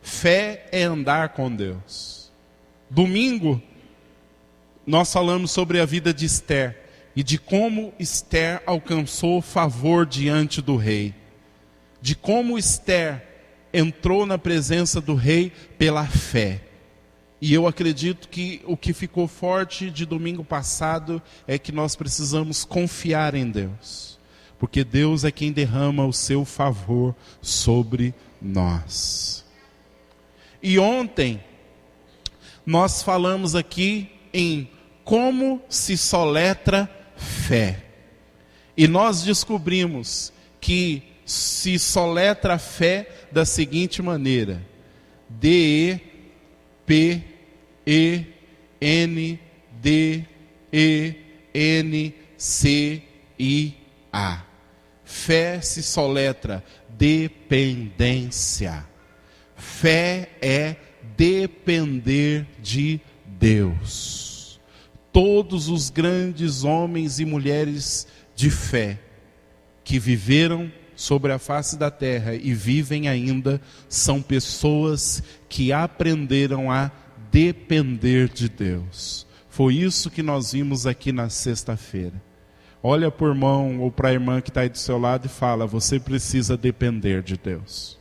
Fé é andar com Deus. Domingo, nós falamos sobre a vida de Esther e de como Esther alcançou favor diante do rei. De como Esther entrou na presença do rei pela fé. E eu acredito que o que ficou forte de domingo passado é que nós precisamos confiar em Deus. Porque Deus é quem derrama o seu favor sobre nós. E ontem, nós falamos aqui em como se soletra fé. E nós descobrimos que se soletra fé da seguinte maneira: D-E-P-E-N-D-E-N-C-I-A. Fé se soletra dependência. Fé é depender de Deus. Todos os grandes homens e mulheres de fé que viveram sobre a face da terra e vivem ainda são pessoas que aprenderam a depender de Deus. Foi isso que nós vimos aqui na sexta-feira. Olha para o irmão ou para a irmã que está aí do seu lado e fala: você precisa depender de Deus.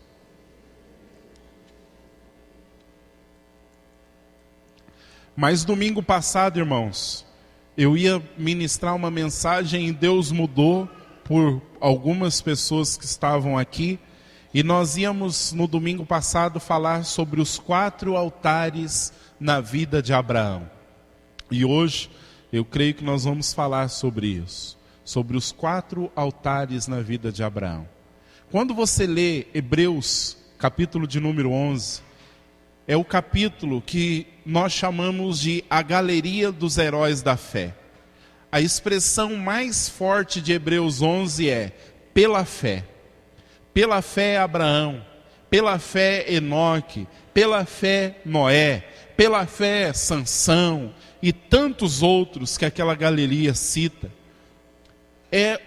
Mas domingo passado, irmãos, eu ia ministrar uma mensagem e Deus mudou por algumas pessoas que estavam aqui. E nós íamos no domingo passado falar sobre os 4 altares na vida de Abraão. E hoje eu creio que nós vamos falar sobre isso. Sobre os 4 altares na vida de Abraão. Quando você lê Hebreus, capítulo de número 11, é o capítulo que nós chamamos de a galeria dos heróis da fé. A expressão mais forte de Hebreus 11 é pela fé. Pela fé Abraão, pela fé Enoque, pela fé Noé, pela fé Sansão e tantos outros que aquela galeria cita. É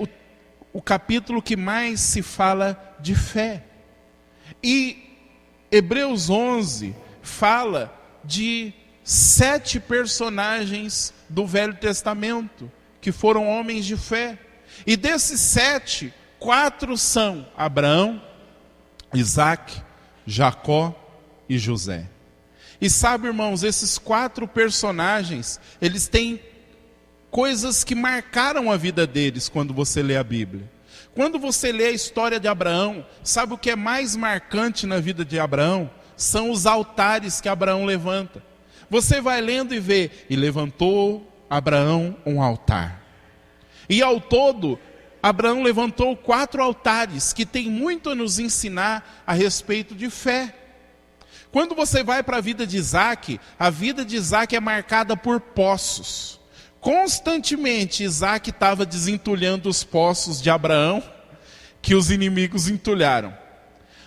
o capítulo que mais se fala de fé. E Hebreus 11 fala de 7 personagens do Velho Testamento, que foram homens de fé. E desses 7, 4 são Abraão, Isaac, Jacó e José. E sabe, irmãos, esses 4 personagens, eles têm coisas que marcaram a vida deles quando você lê a Bíblia. Quando você lê a história de Abraão, sabe o que é mais marcante na vida de Abraão? São os altares que Abraão levanta. Você vai lendo e vê, e levantou Abraão um altar. E ao todo, Abraão levantou 4 altares, que tem muito a nos ensinar a respeito de fé. Quando você vai para a vida de Isaac, a vida de Isaac é marcada por poços. Constantemente Isaac estava desentulhando os poços de Abraão, que os inimigos entulharam.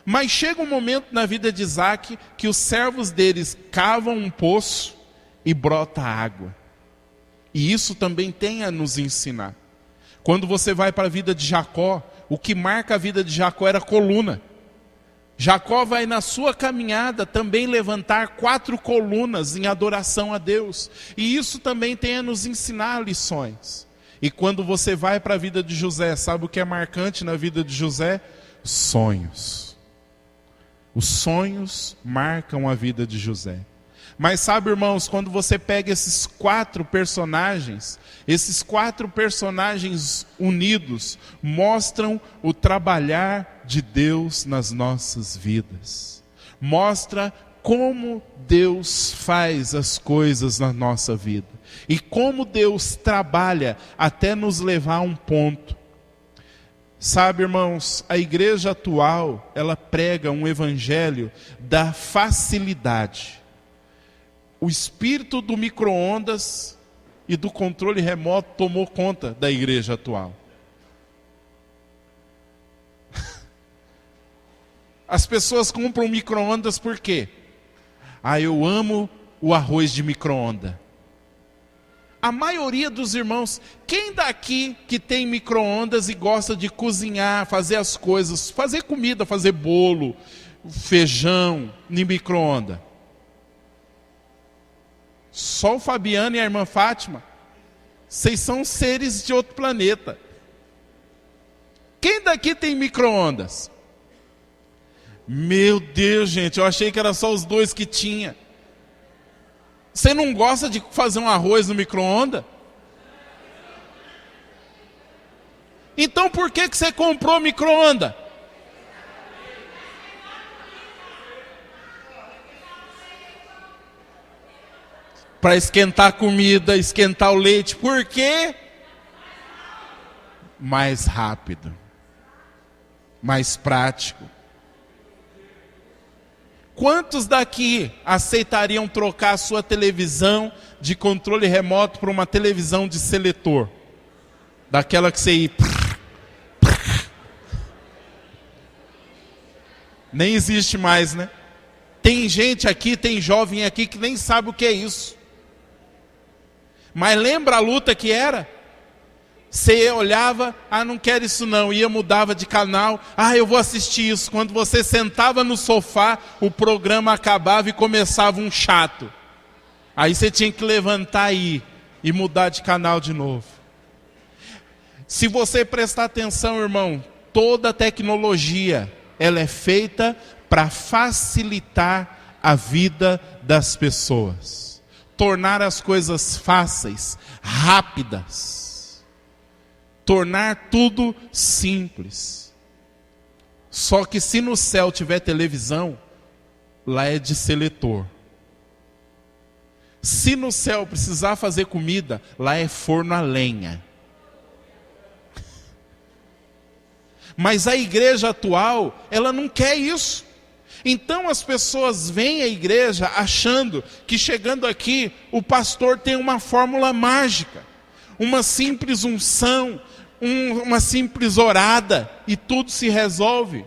Mas chega um momento na vida de Isaac que os servos deles cavam um poço e brota água. E isso também tem a nos ensinar. Quando você vai para a vida de Jacó, o que marca a vida de Jacó era a coluna. Jacó vai na sua caminhada também levantar 4 colunas em adoração a Deus. E isso também tem a nos ensinar lições. E quando você vai para a vida de José, sabe o que é marcante na vida de José? Sonhos. Os sonhos marcam a vida de José. Mas sabe, irmãos, quando você pega esses 4 personagens unidos mostram o trabalhar de Deus nas nossas vidas. Mostra como Deus faz as coisas na nossa vida. E como Deus trabalha até nos levar a um ponto. Sabe, irmãos, a igreja atual, ela prega um evangelho da facilidade. O espírito do micro-ondas e do controle remoto tomou conta da igreja atual. As pessoas compram micro-ondas por quê? Eu amo o arroz de micro-ondas. A maioria dos irmãos, quem daqui que tem micro-ondas e gosta de cozinhar, fazer as coisas, fazer comida, fazer bolo, feijão no micro-ondas? Só o Fabiano e a irmã Fátima. Vocês são seres de outro planeta. Quem daqui tem micro-ondas? Meu Deus, gente, eu achei que era só os dois que tinha. Você não gosta de fazer um arroz no micro-ondas? Então por que você comprou micro-ondas? Para esquentar a comida, esquentar o leite. Por quê? Mais rápido. Mais prático. Quantos daqui aceitariam trocar a sua televisão de controle remoto por uma televisão de seletor? Daquela que você ia... Nem existe mais, né? Tem gente aqui, tem jovem aqui que nem sabe o que é isso. Mas lembra a luta que era? Você olhava, não quero isso não, mudava de canal, eu vou assistir isso. Quando você sentava no sofá, o programa acabava e começava um chato. Aí você tinha que levantar aí e mudar de canal de novo. Se você prestar atenção, irmão, toda tecnologia, ela é feita para facilitar a vida das pessoas. Tornar as coisas fáceis, rápidas. Tornar tudo simples. Só que se no céu tiver televisão, lá é de seletor. Se no céu precisar fazer comida, lá é forno a lenha. Mas a igreja atual, ela não quer isso. Então as pessoas vêm à igreja achando que chegando aqui, o pastor tem uma fórmula mágica, uma simples unção, uma simples orada, e tudo se resolve.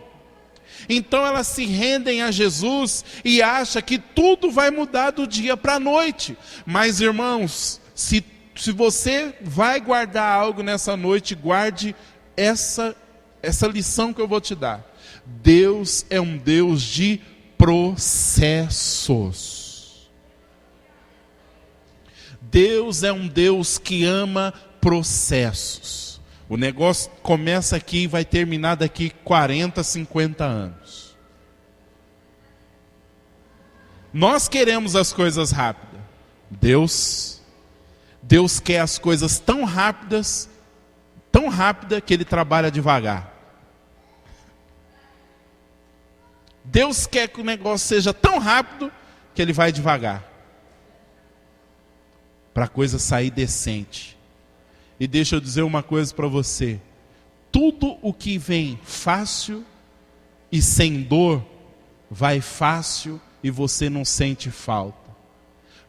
Então elas se rendem a Jesus e acham que tudo vai mudar do dia para a noite. Mas irmãos, se você vai guardar algo nessa noite, guarde essa lição que eu vou te dar. Deus é um Deus de processos. Deus é um Deus que ama processos. O negócio começa aqui e vai terminar daqui 40, 50 anos. Nós queremos as coisas rápidas. Deus quer as coisas tão rápidas que Ele trabalha devagar. Deus quer que o negócio seja tão rápido que Ele vai devagar. Para a coisa sair decente. E deixa eu dizer uma coisa para você. Tudo o que vem fácil e sem dor, vai fácil e você não sente falta.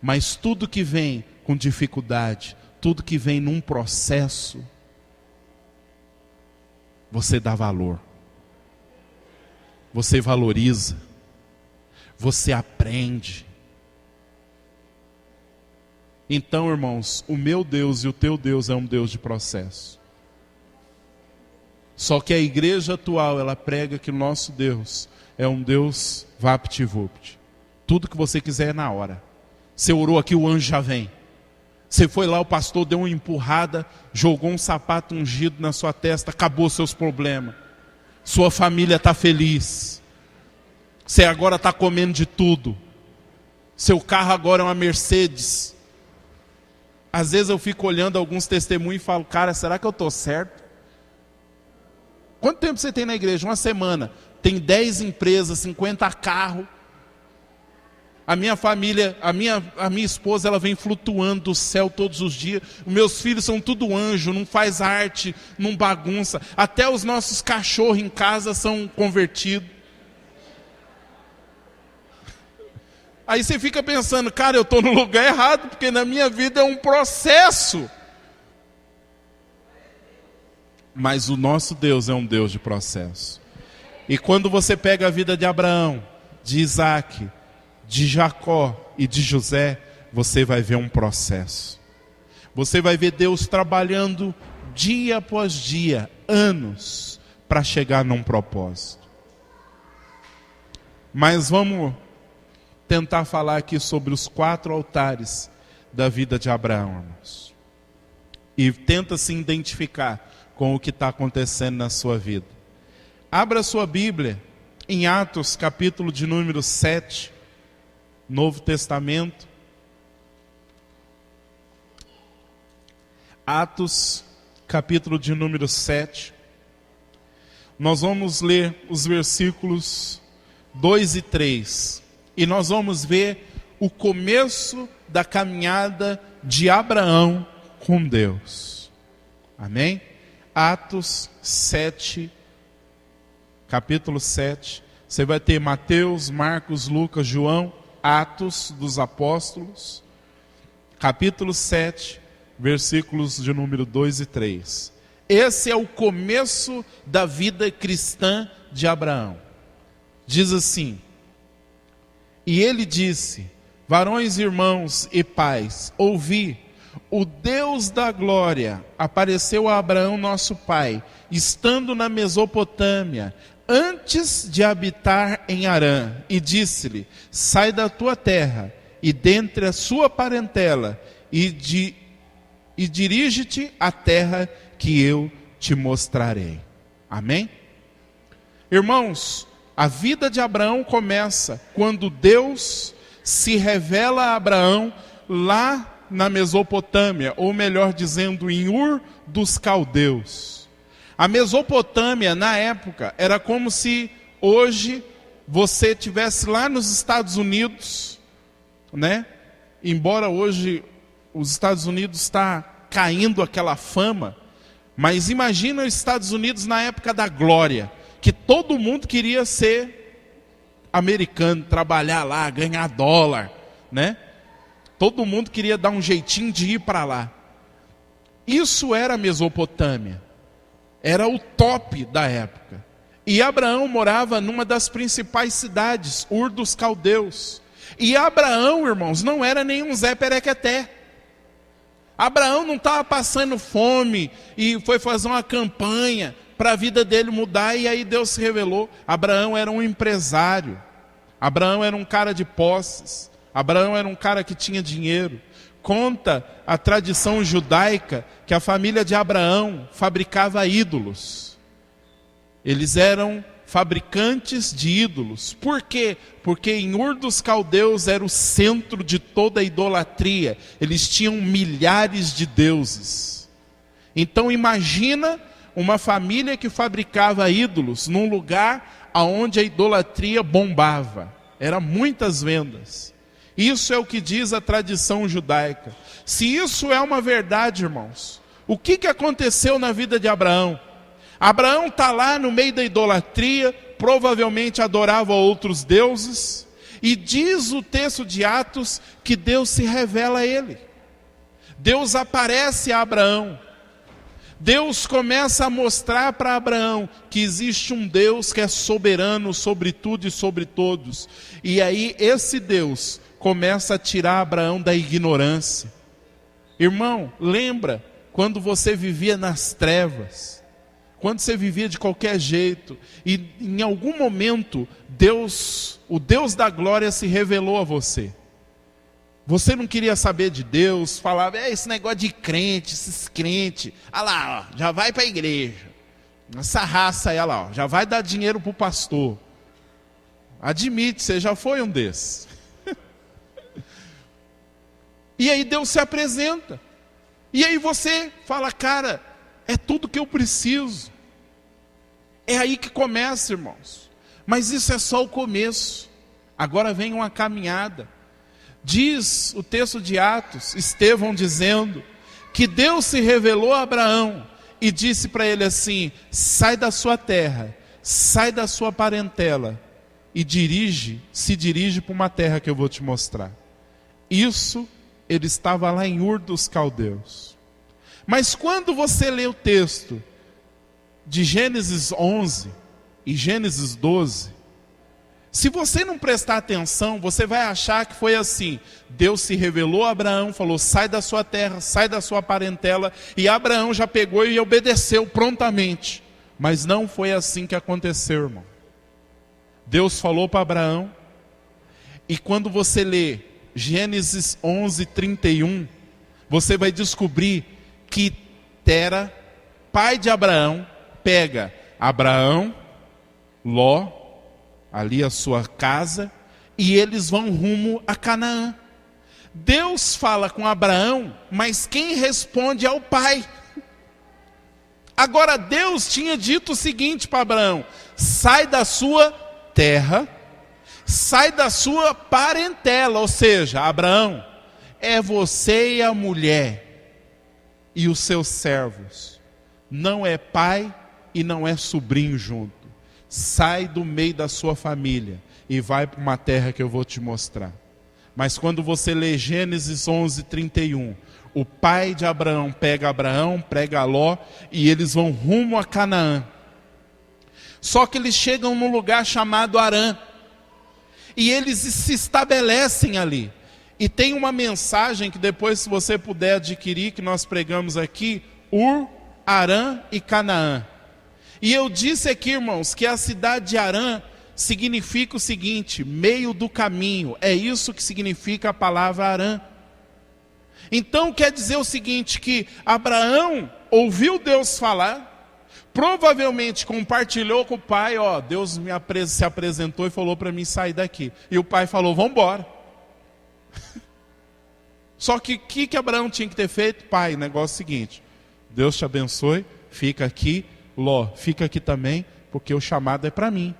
Mas tudo que vem com dificuldade, tudo que vem num processo, você dá valor. Você valoriza. Você aprende. Então, irmãos, o meu Deus e o teu Deus é um Deus de processo. Só que a igreja atual, ela prega que o nosso Deus é um Deus vapt-vupt. Tudo que você quiser é na hora. Você orou aqui, o anjo já vem. Você foi lá, o pastor deu uma empurrada, jogou um sapato ungido na sua testa, acabou seus problemas. Sua família está feliz. Você agora está comendo de tudo. Seu carro agora é uma Mercedes. Às vezes eu fico olhando alguns testemunhos e falo, cara, será que eu estou certo? Quanto tempo você tem na igreja? Uma semana. Tem 10 empresas, 50 carros. A minha família, a minha esposa, ela vem flutuando do céu todos os dias. Os meus filhos são tudo anjo, não faz arte, não bagunça. Até os nossos cachorros em casa são convertidos. Aí você fica pensando, cara, eu estou no lugar errado, porque na minha vida é um processo. Mas o nosso Deus é um Deus de processo. E quando você pega a vida de Abraão, de Isaac, de Jacó e de José, você vai ver um processo. Você vai ver Deus trabalhando dia após dia, anos, para chegar num propósito. Mas vamos tentar falar aqui sobre os 4 altares da vida de Abraão, irmãos. E tenta se identificar com o que está acontecendo na sua vida. Abra sua Bíblia em Atos, capítulo de número 7, Novo Testamento. Atos, capítulo de número 7. Nós vamos ler os versículos 2 e 3. E nós vamos ver o começo da caminhada de Abraão com Deus. Amém? Atos 7, capítulo 7. Você vai ter Mateus, Marcos, Lucas, João, Atos dos Apóstolos, capítulo 7, versículos de número 2 e 3. Esse é o começo da vida cristã de Abraão. Diz assim: e ele disse: varões, irmãos e pais, ouvi, o Deus da glória apareceu a Abraão nosso pai, estando na Mesopotâmia, antes de habitar em Harã, e disse-lhe: sai da tua terra e dentre a sua parentela e dirige-te à terra que eu te mostrarei. Amém? Irmãos, a vida de Abraão começa quando Deus se revela a Abraão lá na Mesopotâmia, ou melhor dizendo, em Ur dos Caldeus. A Mesopotâmia, na época, era como se hoje você estivesse lá nos Estados Unidos, né? Embora hoje os Estados Unidos está caindo aquela fama, mas imagina os Estados Unidos na época da glória, que todo mundo queria ser americano, trabalhar lá, ganhar dólar, né? Todo mundo queria dar um jeitinho de ir para lá. Isso era a Mesopotâmia. Era o top da época. E Abraão morava numa das principais cidades, Ur dos Caldeus. E Abraão, irmãos, não era nenhum Zé Perequeté. Abraão não estava passando fome e foi fazer uma campanha para a vida dele mudar, e aí Deus se revelou. Abraão era um empresário. Abraão era um cara de posses. Abraão era um cara que tinha dinheiro. Conta a tradição judaica que a família de Abraão fabricava ídolos. Eles eram fabricantes de ídolos. Por quê? Porque em Ur dos Caldeus era o centro de toda a idolatria. Eles tinham milhares de deuses. Então imagina uma família que fabricava ídolos num lugar onde a idolatria bombava. Era muitas vendas. Isso é o que diz a tradição judaica. Se isso é uma verdade, irmãos, o que aconteceu na vida de Abraão? Abraão está lá no meio da idolatria, provavelmente adorava outros deuses, e diz o texto de Atos que Deus se revela a ele. Deus aparece a Abraão. Deus começa a mostrar para Abraão que existe um Deus que é soberano sobre tudo e sobre todos. E aí esse Deus começa a tirar Abraão da ignorância. Irmão, lembra quando você vivia nas trevas, quando você vivia de qualquer jeito, e em algum momento Deus, o Deus da glória, se revelou a você. Você não queria saber de Deus, falava: esse negócio de crente, esses crentes, olha lá, ó, já vai para a igreja, essa raça aí, olha lá, ó, já vai dar dinheiro para o pastor. Admite, você já foi um desses. E aí Deus se apresenta, e aí você fala: cara, é tudo que eu preciso. É aí que começa, irmãos. Mas isso é só o começo. Agora vem uma caminhada. Diz o texto de Atos, Estevão dizendo que Deus se revelou a Abraão e disse para ele assim: sai da sua terra, sai da sua parentela e se dirige para uma terra que eu vou te mostrar. Isso, ele estava lá em Ur dos Caldeus. Mas quando você lê o texto de Gênesis 11 e Gênesis 12, se você não prestar atenção, você vai achar que foi assim: Deus se revelou a Abraão, falou: sai da sua terra, sai da sua parentela, e Abraão já pegou e obedeceu prontamente. Mas não foi assim que aconteceu, irmão. Deus falou para Abraão, e quando você lê Gênesis 11:31, você vai descobrir que Tera, pai de Abraão, pega Abraão, Ló, ali a sua casa, e eles vão rumo a Canaã. Deus fala com Abraão, mas quem responde é o pai. Agora Deus tinha dito o seguinte para Abraão: sai da sua terra, sai da sua parentela, ou seja, Abraão, é você e a mulher e os seus servos, não é pai e não é sobrinho junto. Sai do meio da sua família e vai para uma terra que eu vou te mostrar. Mas quando você lê Gênesis 11:31, o pai de Abraão, prega Ló, e eles vão rumo a Canaã. Só que eles chegam num lugar chamado Harã, e eles se estabelecem ali. E tem uma mensagem que depois, se você puder adquirir, que nós pregamos aqui, Ur, Harã e Canaã. E eu disse aqui, irmãos, que a cidade de Harã significa o seguinte: meio do caminho. É isso que significa a palavra Harã. Então quer dizer o seguinte, que Abraão ouviu Deus falar, provavelmente compartilhou com o pai, ó, Deus se apresentou e falou para mim sair daqui. E o pai falou, vamos embora. Só que o que Abraão tinha que ter feito? Pai, o negócio é o seguinte, Deus te abençoe, fica aqui, Ló, fica aqui também, porque o chamado é para mim.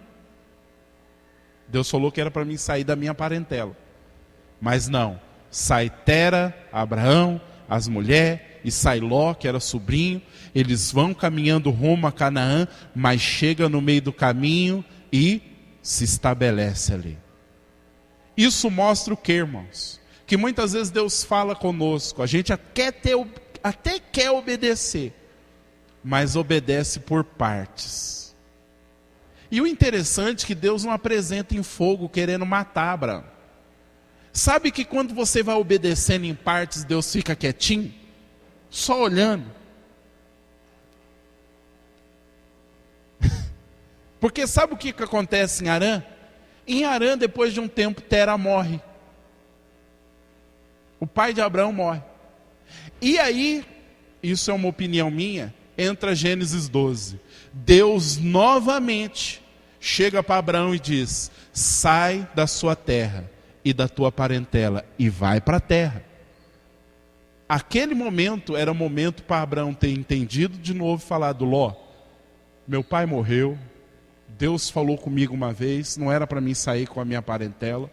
Deus falou que era para mim sair da minha parentela. Mas não, sai Tera, Abraão, as mulheres, e sai Ló, que era sobrinho. Eles vão caminhando rumo a Canaã, mas chega no meio do caminho e se estabelece ali. Isso mostra o que, irmãos? Que muitas vezes Deus fala conosco, a gente até quer obedecer, mas obedece por partes. E o interessante é que Deus não apresenta em fogo querendo matar Abraão. Sabe que quando você vai obedecendo em partes, Deus fica quietinho, só olhando. Porque sabe o que acontece em Harã? Em Harã, depois de um tempo, Tera morre. O pai de Abraão morre. E aí, isso é uma opinião minha, entra Gênesis 12. Deus novamente chega para Abraão e diz, sai da sua terra e da tua parentela e vai para a terra. Aquele momento era o momento para Abraão ter entendido de novo e falado, Ló, meu pai morreu, Deus falou comigo uma vez, não era para mim sair com a minha parentela,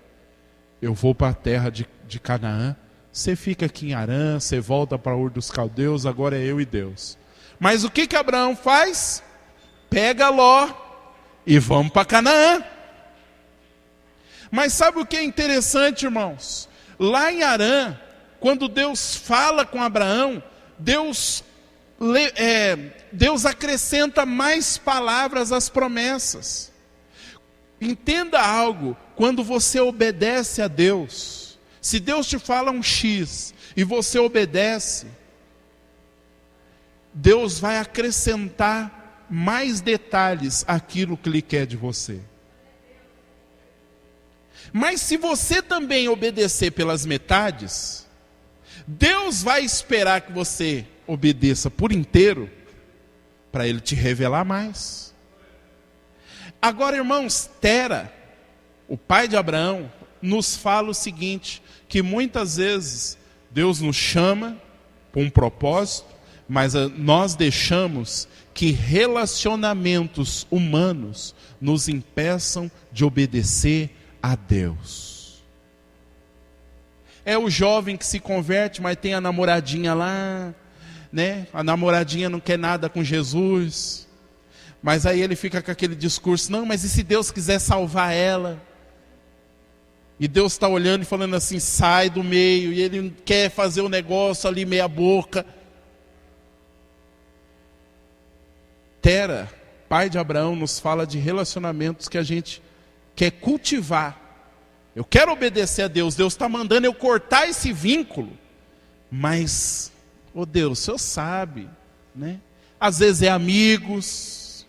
eu vou para a terra de Canaã, você fica aqui em Harã, você volta para Ur dos Caldeus, agora é eu e Deus. Mas o que Abraão faz? Pega Ló e vamos para Canaã. Mas sabe o que é interessante, irmãos? Lá em Harã, quando Deus fala com Abraão, Deus acrescenta mais palavras às promessas. Entenda algo, quando você obedece a Deus, se Deus te fala um X e você obedece, Deus vai acrescentar mais detalhes àquilo que Ele quer de você. Mas se você também obedecer pelas metades, Deus vai esperar que você obedeça por inteiro, para Ele te revelar mais. Agora, irmãos, Tera, o pai de Abraão, nos fala o seguinte, que muitas vezes Deus nos chama por um propósito, mas nós deixamos que relacionamentos humanos nos impeçam de obedecer a Deus. É o jovem que se converte, mas tem a namoradinha lá, né? A namoradinha não quer nada com Jesus, mas aí ele fica com aquele discurso, não, mas e se Deus quiser salvar ela? E Deus está olhando e falando assim, sai do meio, e ele quer fazer o negócio ali meia boca. Tera, pai de Abraão, nos fala de relacionamentos que a gente quer cultivar. Eu quero obedecer a Deus, Deus está mandando eu cortar esse vínculo, mas, oh Deus, o Senhor sabe, né? Às vezes é amigos.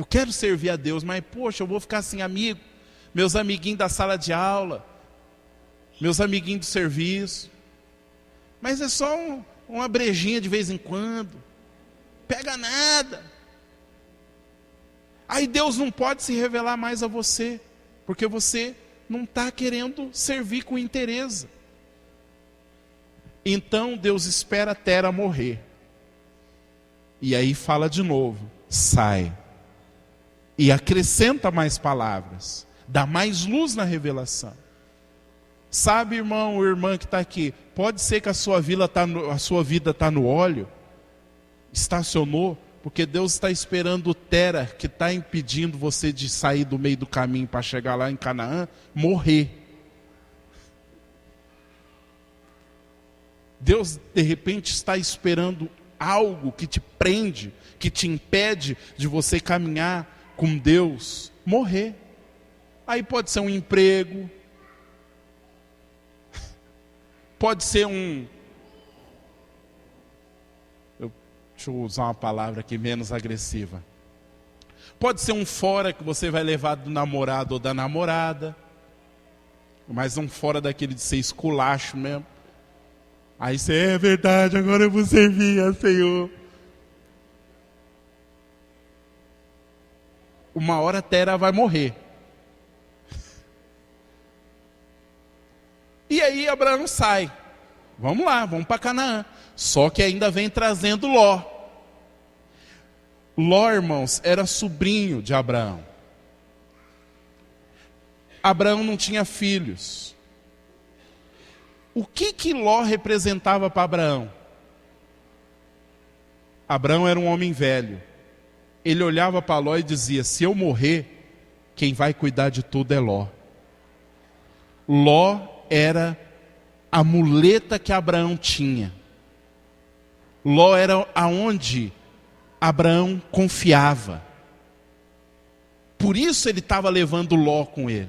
Eu quero servir a Deus, mas poxa, eu vou ficar sem amigo. Meus amiguinhos da sala de aula, meus amiguinhos do serviço. Mas é só uma brejinha de vez em quando. Pega nada. Aí Deus não pode se revelar mais a você, porque você não está querendo servir com interesse. Então Deus espera Tera morrer. E aí fala de novo, sai. E acrescenta mais palavras, dá mais luz na revelação. Sabe, irmão ou irmã que está aqui, pode ser que a sua vida está no óleo, estacionou, porque Deus está esperando o Tera, que está impedindo você de sair do meio do caminho para chegar lá em Canaã, morrer. Deus, de repente, está esperando algo que te prende, que te impede de você caminhar com Deus, morrer. Aí pode ser um emprego, pode ser deixa eu usar uma palavra aqui menos agressiva. Pode ser um fora que você vai levar do namorado ou da namorada, mas um fora daquele de ser esculacho mesmo. Aí você, é verdade, agora eu vou servir a Senhor. Uma hora Tera vai morrer. E aí Abraão sai. Vamos lá, vamos para Canaã. Só que ainda vem trazendo Ló. Ló, irmãos, era sobrinho de Abraão. Abraão não tinha filhos. O que Ló representava para Abraão? Abraão era um homem velho. Ele olhava para Ló e dizia, se eu morrer, quem vai cuidar de tudo é Ló. Ló era a muleta que Abraão tinha. Ló era aonde Abraão confiava. Por isso ele estava levando Ló com ele.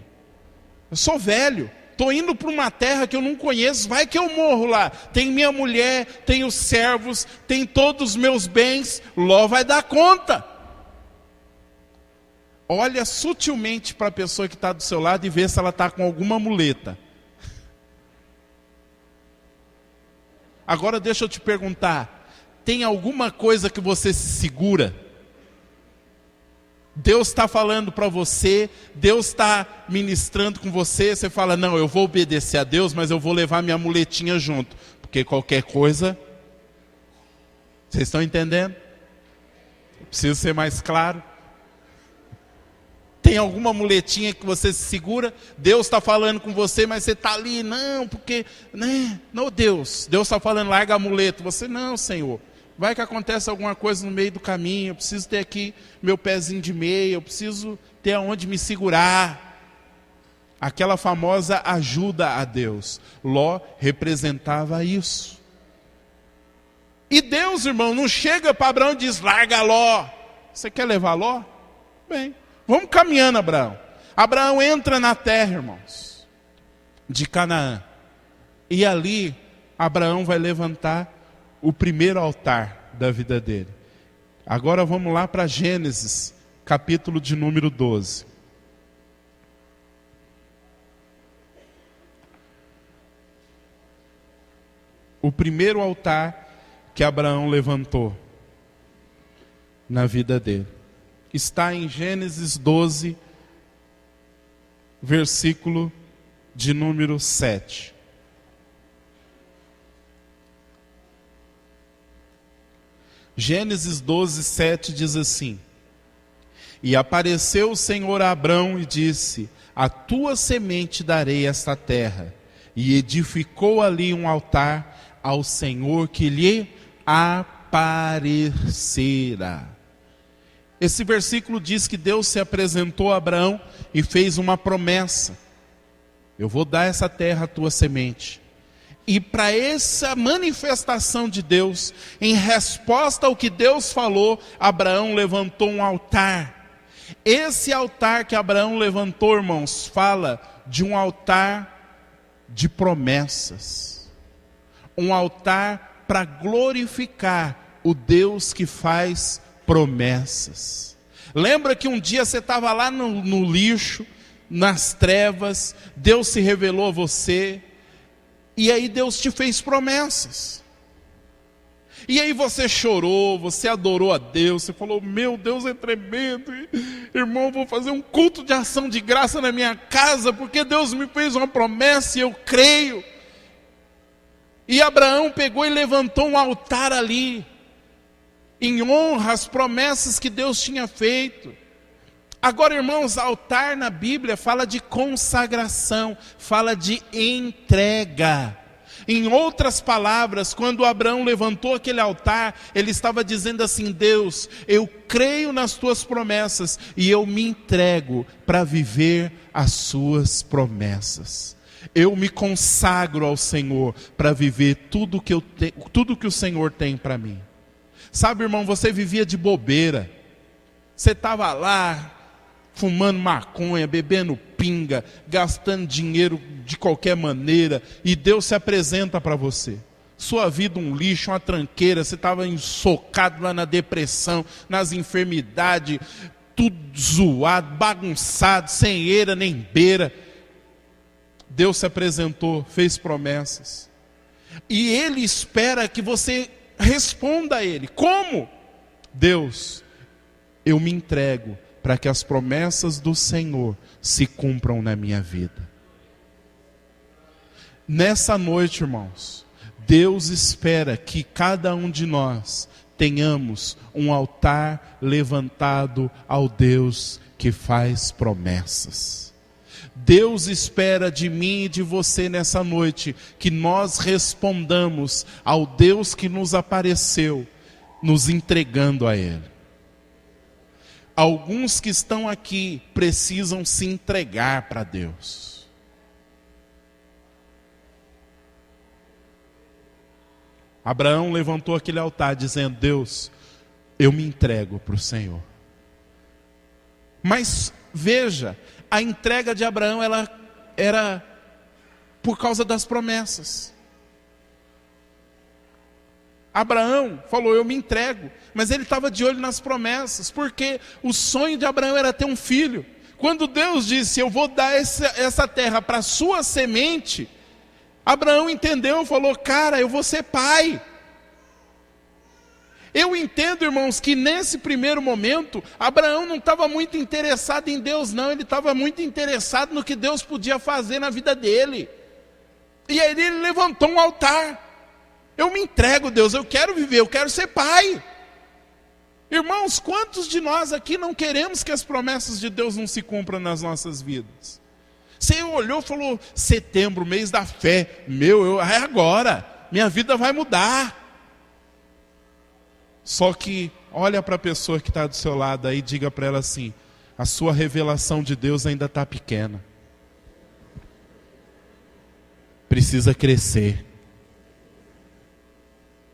Eu sou velho, estou indo para uma terra que eu não conheço, vai que eu morro lá. Tem minha mulher, tem os servos, tem todos os meus bens, Ló vai dar conta. Olha sutilmente para a pessoa que está do seu lado e vê se ela está com alguma muleta. Agora deixa eu te perguntar, tem alguma coisa que você se segura? Deus está falando para você, Deus está ministrando com você, você fala, não, eu vou obedecer a Deus, mas eu vou levar minha muletinha junto, porque qualquer coisa, vocês estão entendendo? Eu preciso ser mais claro. Tem alguma muletinha que você se segura? Deus está falando com você, mas você está ali, não, porque, né? Não, Deus está falando, larga a muleta. Você, não, Senhor, vai que acontece alguma coisa no meio do caminho, eu preciso ter aqui meu pezinho de meia, eu preciso ter aonde me segurar. Aquela famosa ajuda a Deus. Ló representava isso. E Deus, irmão, não chega para Abraão e diz, larga Ló. Você quer levar Ló? Bem, vamos caminhando, Abraão. Abraão entra na terra, irmãos, de Canaã. E ali, Abraão vai levantar o primeiro altar da vida dele. Agora vamos lá para Gênesis, capítulo de número 12. O primeiro altar que Abraão levantou na vida dele está em Gênesis 12, versículo de número 7. Gênesis 12, 7 diz assim: E apareceu o Senhor a Abrão e disse, a tua semente darei esta terra. E edificou ali um altar ao Senhor que lhe aparecera. Esse versículo diz que Deus se apresentou a Abraão e fez uma promessa. Eu vou dar essa terra à tua semente. E para essa manifestação de Deus, em resposta ao que Deus falou, Abraão levantou um altar. Esse altar que Abraão levantou, irmãos, fala de um altar de promessas. Um altar para glorificar o Deus que faz promessas. Lembra que um dia você estava lá no lixo, nas trevas, Deus se revelou a você, e aí Deus te fez promessas. E aí você chorou, você adorou a Deus, você falou, meu Deus é tremendo, irmão, vou fazer um culto de ação de graça na minha casa, porque Deus me fez uma promessa e eu creio. E Abraão pegou e levantou um altar ali, em honra às promessas que Deus tinha feito. Agora, irmãos, altar na Bíblia fala de consagração, fala de entrega. Em outras palavras, quando Abraão levantou aquele altar, ele estava dizendo assim, Deus, eu creio nas tuas promessas e eu me entrego para viver as suas promessas. Eu me consagro ao Senhor para viver tudo que o Senhor tem para mim. Sabe, irmão, você vivia de bobeira. Você estava lá, fumando maconha, bebendo pinga, gastando dinheiro de qualquer maneira, e Deus se apresenta para você. Sua vida um lixo, uma tranqueira, você estava ensocado lá na depressão, nas enfermidades, tudo zoado, bagunçado, sem eira nem beira. Deus se apresentou, fez promessas, e Ele espera que você responda a Ele. Como? Deus, eu me entrego para que as promessas do Senhor se cumpram na minha vida. Nessa noite, irmãos, Deus espera que cada um de nós tenhamos um altar levantado ao Deus que faz promessas. Deus espera de mim e de você nessa noite que nós respondamos ao Deus que nos apareceu, nos entregando a Ele. Alguns que estão aqui precisam se entregar para Deus. Abraão levantou aquele altar dizendo, Deus, eu me entrego para o Senhor. Mas veja, a entrega de Abraão ela era por causa das promessas. Abraão falou, eu me entrego, mas ele estava de olho nas promessas, porque o sonho de Abraão era ter um filho. Quando Deus disse, eu vou dar essa terra para a sua semente, Abraão entendeu, falou, cara, eu vou ser pai. Eu entendo, irmãos, que nesse primeiro momento, Abraão não estava muito interessado em Deus não, ele estava muito interessado no que Deus podia fazer na vida dele. E aí ele levantou um altar. Eu me entrego, Deus, eu quero viver, eu quero ser pai. Irmãos, quantos de nós aqui não queremos que as promessas de Deus não se cumpram nas nossas vidas? Você olhou e falou, setembro, mês da fé, é agora, minha vida vai mudar. Só que, olha para a pessoa que está do seu lado aí e diga para ela assim, a sua revelação de Deus ainda está pequena. Precisa crescer.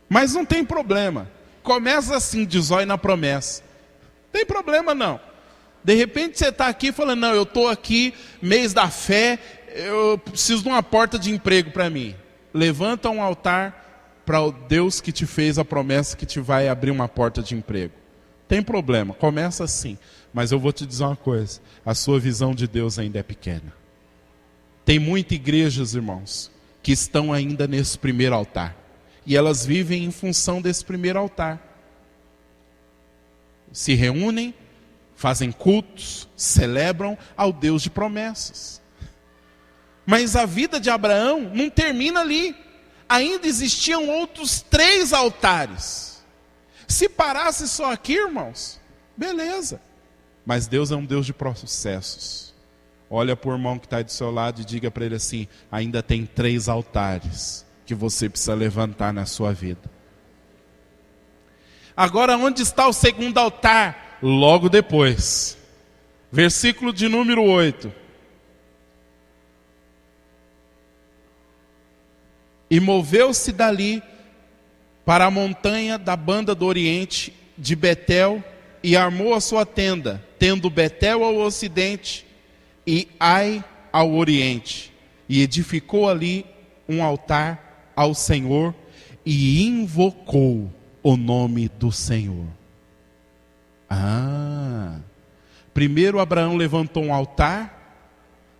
Mas não tem problema. Começa assim, de zóio na promessa. Não tem problema não. De repente você está aqui falando, não, eu estou aqui, mês da fé, eu preciso de uma porta de emprego para mim. Levanta um altar para o Deus que te fez a promessa que te vai abrir uma porta de emprego. Tem problema, começa assim. Mas eu vou te dizer uma coisa, a sua visão de Deus ainda é pequena. Tem muitas igrejas, irmãos, que estão ainda nesse primeiro altar. E elas vivem em função desse primeiro altar. Se reúnem, fazem cultos, celebram ao Deus de promessas. Mas a vida de Abraão não termina ali. Ainda existiam outros 3 altares. Se parasse só aqui, irmãos, beleza. Mas Deus é um Deus de processos. Olha para o irmão que está do seu lado e diga para ele assim, ainda tem 3 altares que você precisa levantar na sua vida. Agora, onde está o segundo altar? Logo depois. Versículo de número 8. E moveu-se dali para a montanha da banda do oriente de Betel e armou a sua tenda, tendo Betel ao ocidente e Ai ao oriente. E edificou ali um altar ao Senhor e invocou o nome do Senhor. Primeiro Abraão levantou um altar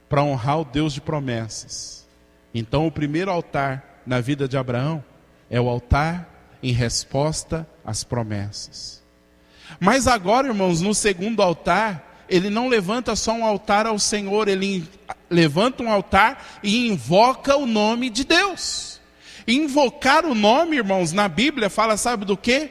para honrar o Deus de promessas. Então o primeiro altar na vida de Abraão é o altar em resposta às promessas. Mas agora, irmãos, no segundo altar, ele não levanta só um altar ao Senhor, ele levanta um altar e invoca o nome de Deus. Invocar o nome, irmãos, na Bíblia fala, sabe do quê?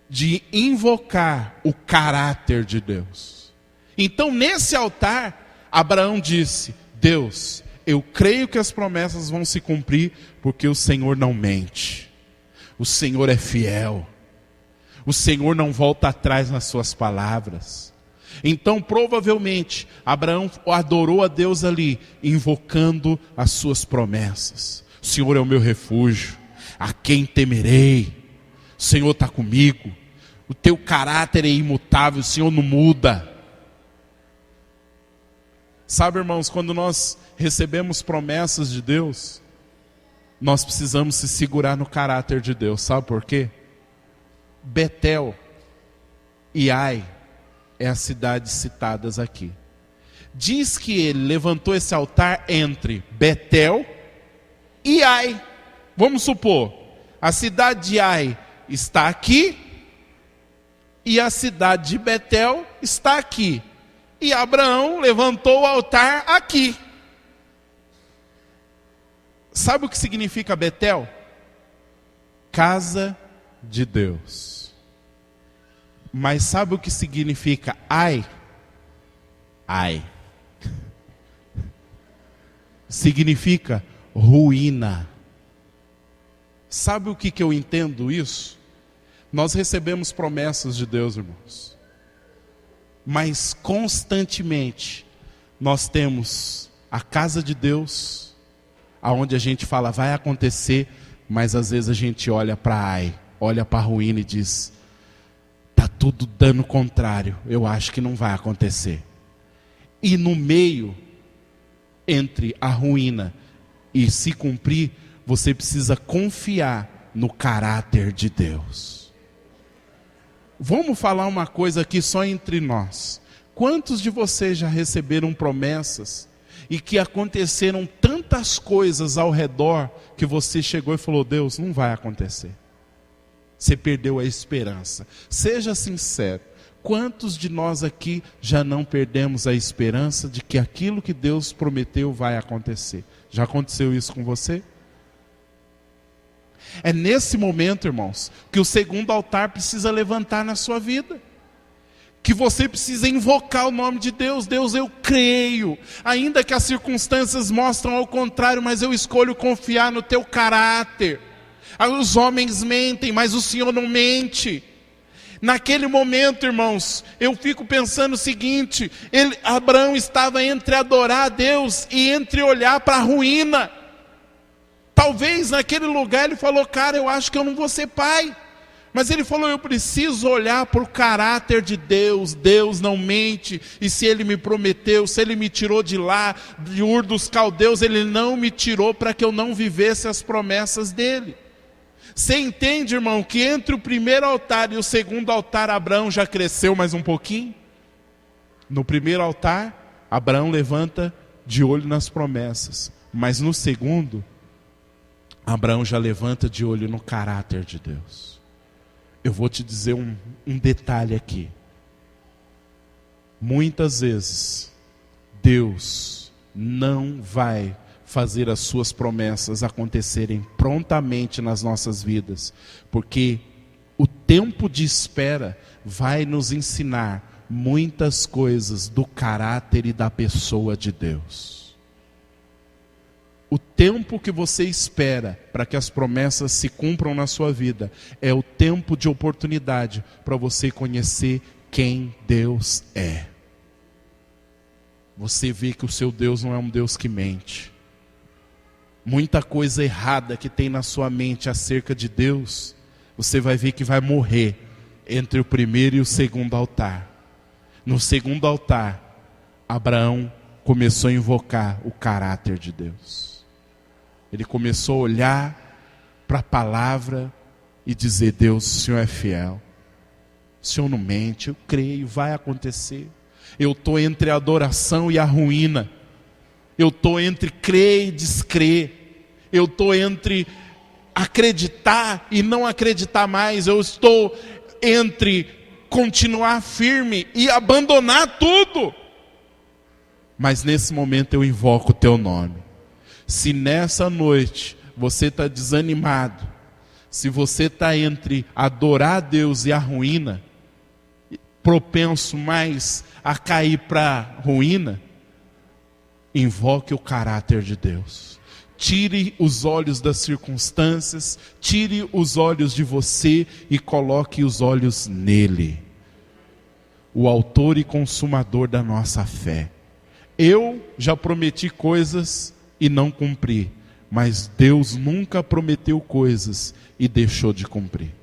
De invocar o caráter de Deus. Então, nesse altar, Abraão disse: Deus, eu creio que as promessas vão se cumprir, porque o Senhor não mente. O Senhor é fiel. O Senhor não volta atrás nas suas palavras. Então, provavelmente, Abraão adorou a Deus ali, invocando as suas promessas. O Senhor é o meu refúgio, a quem temerei? O Senhor está comigo, o teu caráter é imutável, o Senhor não muda. Sabe, irmãos, quando nós recebemos promessas de Deus, nós precisamos se segurar no caráter de Deus. Sabe por quê? Betel e Ai é as cidades citadas aqui. Diz que ele levantou esse altar entre Betel e Ai. Vamos supor, a cidade de Ai está aqui e a cidade de Betel está aqui. E Abraão levantou o altar aqui. Sabe o que significa Betel? Casa de Deus. Mas sabe o que significa Ai? Ai. Significa ruína. Sabe o que eu entendo isso? Nós recebemos promessas de Deus, irmãos. Mas constantemente nós temos a casa de Deus, aonde a gente fala vai acontecer, mas às vezes a gente olha para Ai, olha para a ruína e diz: está tudo dando contrário, eu acho que não vai acontecer. E no meio, entre a ruína e se cumprir, você precisa confiar no caráter de Deus. Vamos falar uma coisa aqui só entre nós. Quantos de vocês já receberam promessas e que aconteceram tantas coisas ao redor que você chegou e falou: Deus, não vai acontecer? Você perdeu a esperança. Seja sincero. Quantos de nós aqui já não perdemos a esperança de que aquilo que Deus prometeu vai acontecer? Já aconteceu isso com você? É nesse momento, irmãos, que o segundo altar precisa levantar na sua vida. Que você precisa invocar o nome de Deus. Deus, eu creio, ainda que as circunstâncias mostram ao contrário, mas eu escolho confiar no teu caráter. Os homens mentem, mas o Senhor não mente. Naquele momento, irmãos, eu fico pensando o seguinte: Abraão estava entre adorar a Deus e entre olhar para a ruína. Talvez naquele lugar ele falou: cara, eu acho que eu não vou ser pai. Mas ele falou: eu preciso olhar para o caráter de Deus. Deus não mente. E se Ele me prometeu, se Ele me tirou de lá, de Ur dos Caldeus, Ele não me tirou para que eu não vivesse as promessas dEle. Você entende, irmão, que entre o primeiro altar e o segundo altar, Abraão já cresceu mais um pouquinho? No primeiro altar, Abraão levanta de olho nas promessas. Mas no segundo, Abraão já levanta de olho no caráter de Deus. Eu vou te dizer um detalhe aqui. Muitas vezes, Deus não vai fazer as suas promessas acontecerem prontamente nas nossas vidas, porque o tempo de espera vai nos ensinar muitas coisas do caráter e da pessoa de Deus. O tempo que você espera para que as promessas se cumpram na sua vida é o tempo de oportunidade para você conhecer quem Deus é. Você vê que o seu Deus não é um Deus que mente. Muita coisa errada que tem na sua mente acerca de Deus, você vai ver que vai morrer entre o primeiro e o segundo altar. No segundo altar, Abraão começou a invocar o caráter de Deus. Ele começou a olhar para a palavra e dizer: Deus, o Senhor é fiel. O Senhor não mente, eu creio, vai acontecer. Eu estou entre a adoração e a ruína. Eu estou entre crer e descrer. Eu estou entre acreditar e não acreditar mais. Eu estou entre continuar firme e abandonar tudo. Mas nesse momento eu invoco o teu nome. Se nessa noite você está desanimado, se você está entre adorar a Deus e a ruína, propenso mais a cair para a ruína, invoque o caráter de Deus. Tire os olhos das circunstâncias, tire os olhos de você e coloque os olhos nele, o autor e consumador da nossa fé. Eu já prometi coisas e não cumpri, mas Deus nunca prometeu coisas e deixou de cumprir.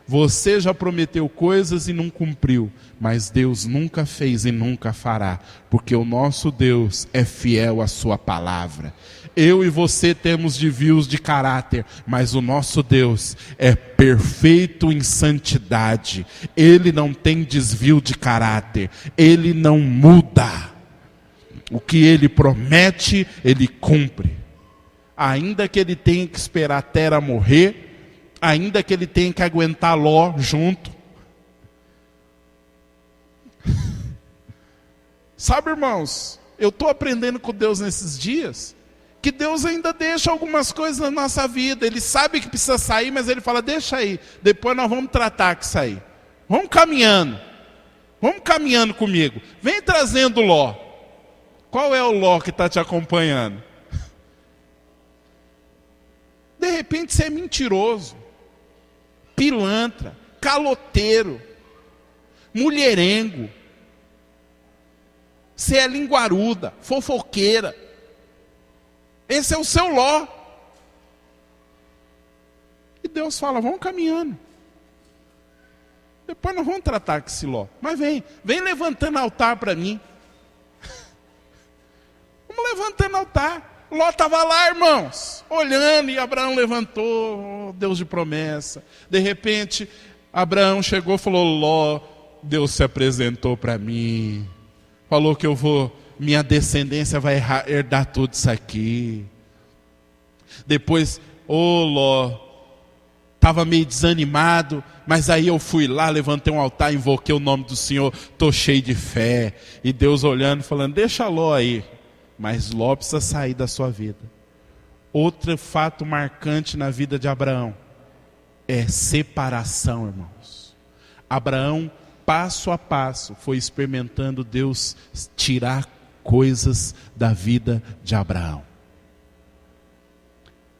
Você já prometeu coisas e não cumpriu, mas Deus nunca fez e nunca fará, porque o nosso Deus é fiel à sua palavra. Eu e você temos desvios de caráter, mas o nosso Deus é perfeito em santidade. Ele não tem desvio de caráter, ele não muda. O que ele promete, ele cumpre. Ainda que ele tenha que esperar Tera morrer, ainda que ele tenha que aguentar Ló junto. Sabe, irmãos, eu estou aprendendo com Deus nesses dias, que Deus ainda deixa algumas coisas na nossa vida. Ele sabe que precisa sair, mas ele fala, deixa aí, depois nós vamos tratar que sair. Vamos caminhando comigo. Vem trazendo Ló. Qual é o Ló que está te acompanhando? De repente você é mentiroso, pilantra, caloteiro, mulherengo. Você é linguaruda, fofoqueira. Esse é o seu Ló. E Deus fala, vamos caminhando. Depois nós vamos tratar com esse Ló. Mas vem levantando altar para mim. Vamos levantando altar. Ló estava lá, irmãos, olhando, e Abraão levantou, oh, Deus de promessa. De repente, Abraão chegou e falou, Ló, Deus se apresentou para mim. Falou que minha descendência vai herdar tudo isso aqui. Depois, Ló, estava meio desanimado, mas aí eu fui lá, levantei um altar, invoquei o nome do Senhor, estou cheio de fé. E Deus olhando, falando, deixa Ló aí. Mas Ló precisa sair da sua vida. Outro fato marcante na vida de Abraão é separação, irmãos. Abraão, passo a passo, foi experimentando Deus tirar coisas da vida de Abraão.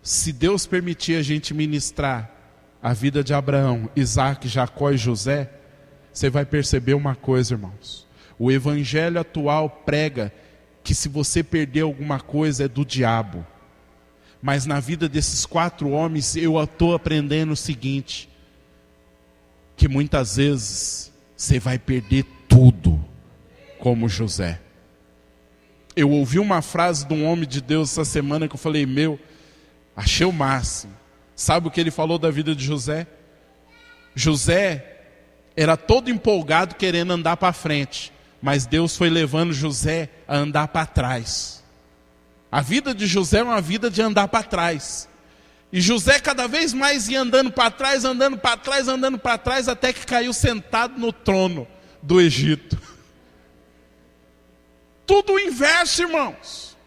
Se Deus permitir a gente ministrar a vida de Abraão, Isaac, Jacó e José, você vai perceber uma coisa, irmãos. O evangelho atual prega que se você perder alguma coisa é do diabo. Mas na vida desses 4 homens eu estou aprendendo o seguinte, que muitas vezes você vai perder tudo, como José. Eu ouvi uma frase de um homem de Deus essa semana que eu falei, achei o máximo. Sabe o que ele falou da vida de José? José era todo empolgado querendo andar para frente, mas Deus foi levando José a andar para trás. A vida de José é uma vida de andar para trás. E José cada vez mais ia andando para trás, até que caiu sentado no trono do Egito. Tudo o inverso, irmãos.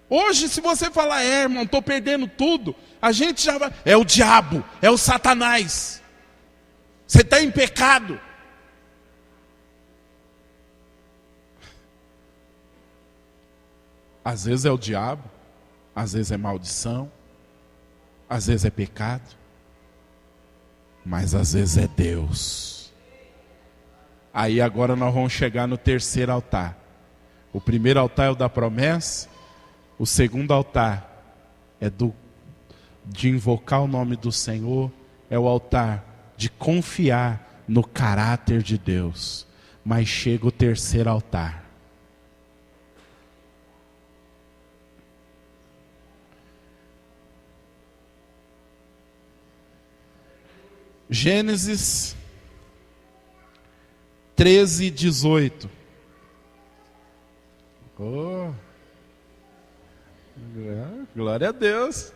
Hoje, se você falar, irmão, estou perdendo tudo, a gente já vai, é o diabo, é o Satanás. Você está em pecado. Às vezes é o diabo, às vezes é maldição, às vezes é pecado, mas às vezes é Deus. Aí agora nós vamos chegar no terceiro altar. O primeiro altar é o da promessa, o segundo altar é de invocar o nome do Senhor, é o altar de confiar no caráter de Deus. Mas chega o terceiro altar. Gênesis 13, 18. Oh, glória a Deus.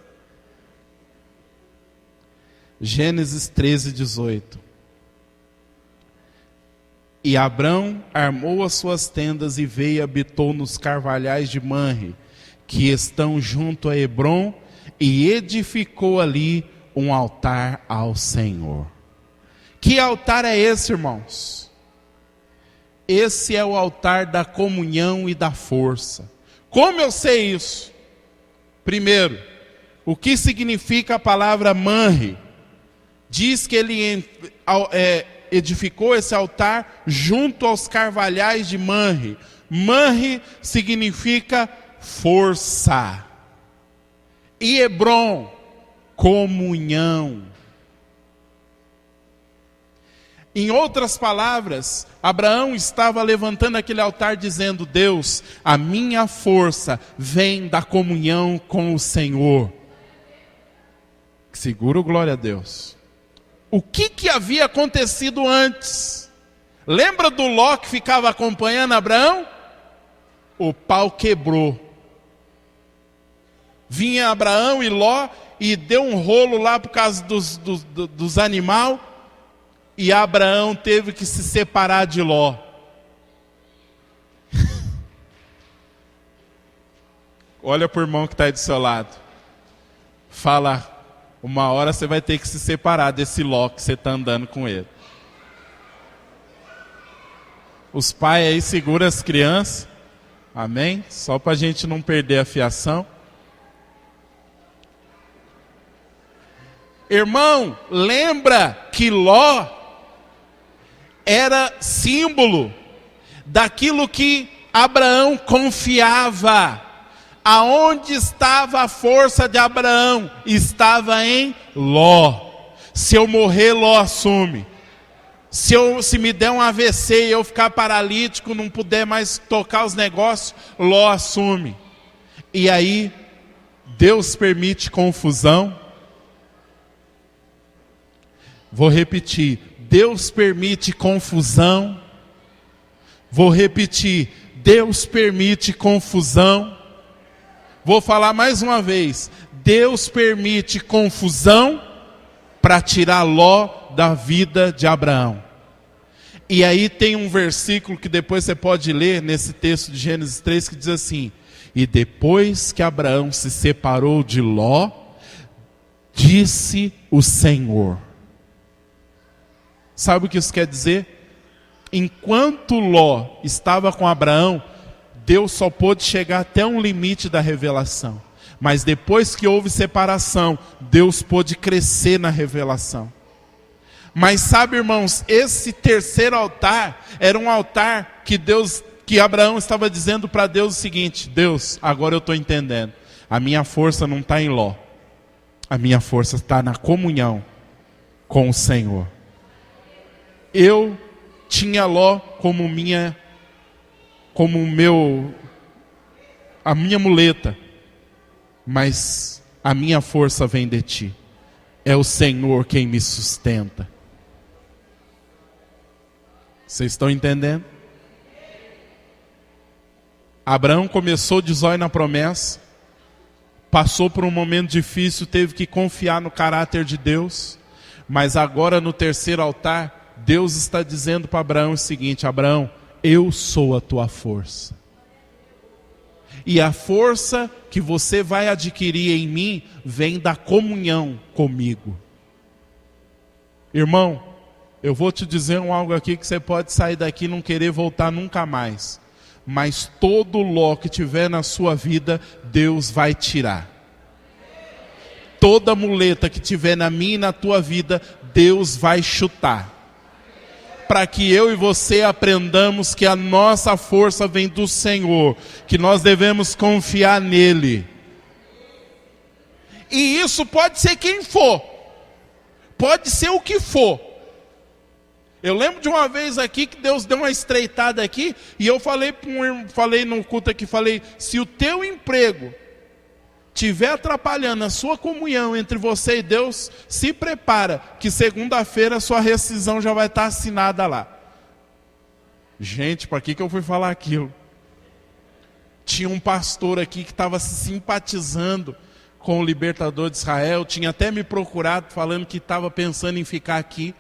Gênesis 13:18. E Abrão armou as suas tendas e veio e habitou nos carvalhais de Manre, que estão junto a Hebrom, e edificou ali um altar ao Senhor. Que altar é esse, irmãos? Esse é o altar da comunhão e da força. Como eu sei isso? Primeiro, o que significa a palavra Manre? Diz que ele edificou esse altar junto aos carvalhais de Manre. Manre significa força. E Hebrom, comunhão. Em outras palavras, Abraão estava levantando aquele altar dizendo: Deus, a minha força vem da comunhão com o Senhor. Seguro, glória a Deus. O que havia acontecido antes? Lembra do Ló que ficava acompanhando Abraão? O pau quebrou. Vinha Abraão e Ló e deu um rolo lá por causa dos animais. E Abraão teve que se separar de Ló. Olha para o irmão que está aí do seu lado. Fala, uma hora você vai ter que se separar desse Ló que você está andando com ele. Os pais aí seguram as crianças. Amém? Só para a gente não perder a fiação. Irmão, lembra que Ló era símbolo daquilo que Abraão confiava. Aonde estava a força de Abraão? Estava em Ló. Se eu morrer, Ló assume. Se me der um AVC e eu ficar paralítico, não puder mais tocar os negócios, Ló assume. E aí, Deus permite confusão. Vou repetir. Deus permite confusão. Vou repetir. Deus permite confusão. Vou falar mais uma vez. Deus permite confusão para tirar Ló da vida de Abraão. E aí tem um versículo que depois você pode ler nesse texto de Gênesis 3 que diz assim: e depois que Abraão se separou de Ló, disse o Senhor. Sabe o que isso quer dizer? Enquanto Ló estava com Abraão, Deus só pôde chegar até um limite da revelação. Mas depois que houve separação, Deus pôde crescer na revelação. Mas sabe, irmãos, esse terceiro altar era um altar que Abraão estava dizendo para Deus o seguinte: Deus, agora eu estou entendendo. A minha força não está em Ló. A minha força está na comunhão com o Senhor. Eu tinha Ló como a minha muleta, mas a minha força vem de ti. É o Senhor quem me sustenta. Vocês estão entendendo? Abraão começou de zóio na promessa, passou por um momento difícil, teve que confiar no caráter de Deus, mas agora no terceiro altar, Deus está dizendo para Abraão o seguinte: Abraão, eu sou a tua força. E a força que você vai adquirir em mim vem da comunhão comigo. Irmão, eu vou te dizer algo aqui que você pode sair daqui e não querer voltar nunca mais. Mas todo Ló que tiver na sua vida, Deus vai tirar. Toda muleta que tiver na minha e na tua vida, Deus vai chutar. Para que eu e você aprendamos que a nossa força vem do Senhor, que nós devemos confiar nele. E isso pode ser quem for, pode ser o que for. Eu lembro de uma vez aqui que Deus deu uma estreitada aqui, e eu falei no culto aqui, se o teu emprego estiver atrapalhando a sua comunhão entre você e Deus, se prepara, que segunda-feira a sua rescisão já vai estar assinada lá. Gente, para que eu fui falar aquilo? tinha um pastor aqui que estava se simpatizando com o libertador de Israel, tinha até me procurado falando que estava pensando em ficar aqui.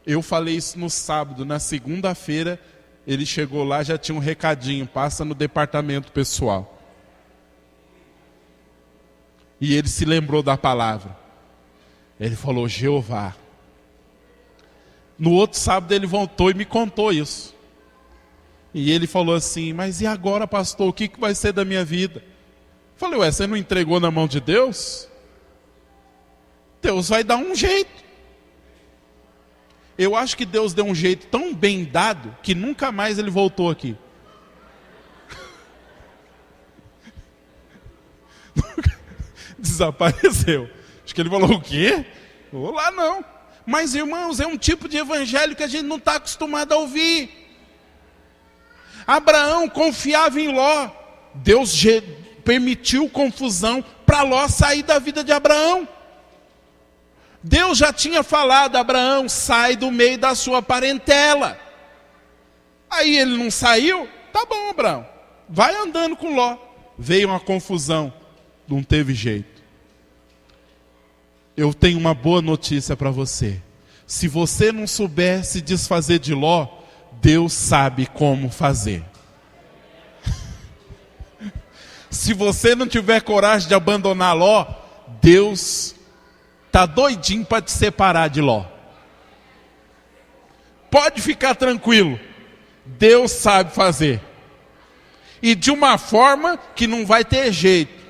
Eu falei isso no sábado, na segunda-feira ele chegou lá, já tinha um recadinho, passa no departamento pessoal. E ele se lembrou da palavra. Ele falou, Jeová. No outro sábado ele voltou e me contou isso. E ele falou assim, mas e agora, pastor, o que vai ser da minha vida? Eu falei, ué, você não entregou na mão de Deus? Deus vai dar um jeito. Eu acho que Deus deu um jeito tão bem dado que nunca mais ele voltou aqui. Desapareceu. Acho que ele falou, o quê? Vou lá não. Mas irmãos, é um tipo de evangelho que a gente não está acostumado a ouvir. Abraão confiava em Ló. Deus permitiu confusão para Ló sair da vida de Abraão. Deus já tinha falado, Abraão, sai do meio da sua parentela. Aí ele não saiu, tá bom, Abraão, vai andando com Ló. Veio uma confusão, não teve jeito. Eu tenho uma boa notícia para você. Se você não souber se desfazer de Ló, Deus sabe como fazer. Se você não tiver coragem de abandonar Ló, Deus está doidinho para te separar de Ló. Pode ficar tranquilo. Deus sabe fazer. E de uma forma que não vai ter jeito.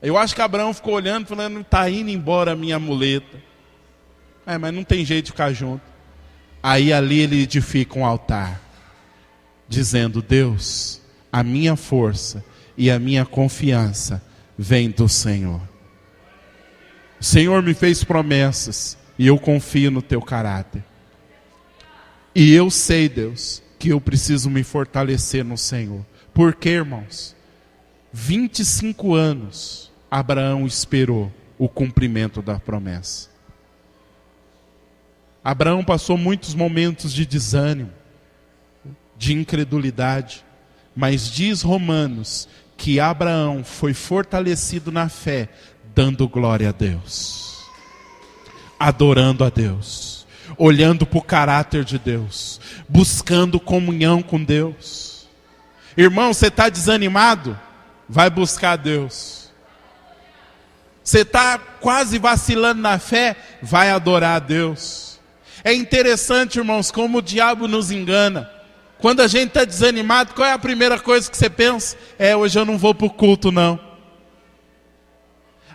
Eu acho que Abraão ficou olhando, falando, está indo embora a minha muleta. Mas não tem jeito de ficar junto. Aí ali ele edifica um altar. Dizendo, Deus, a minha força e a minha confiança vem do Senhor. O Senhor me fez promessas e eu confio no teu caráter. E eu sei, Deus, que eu preciso me fortalecer no Senhor. Por quê, irmãos? 25 anos Abraão esperou o cumprimento da promessa. Abraão passou muitos momentos de desânimo, de incredulidade, mas diz Romanos que Abraão foi fortalecido na fé, dando glória a Deus, adorando a Deus, olhando para o caráter de Deus, buscando comunhão com Deus. Irmão, você está desanimado? Vai buscar Deus. Você está quase vacilando na fé? Vai adorar a Deus. É interessante, irmãos, como o diabo nos engana. Quando a gente está desanimado, qual é a primeira coisa que você pensa? Hoje eu não vou para o culto não.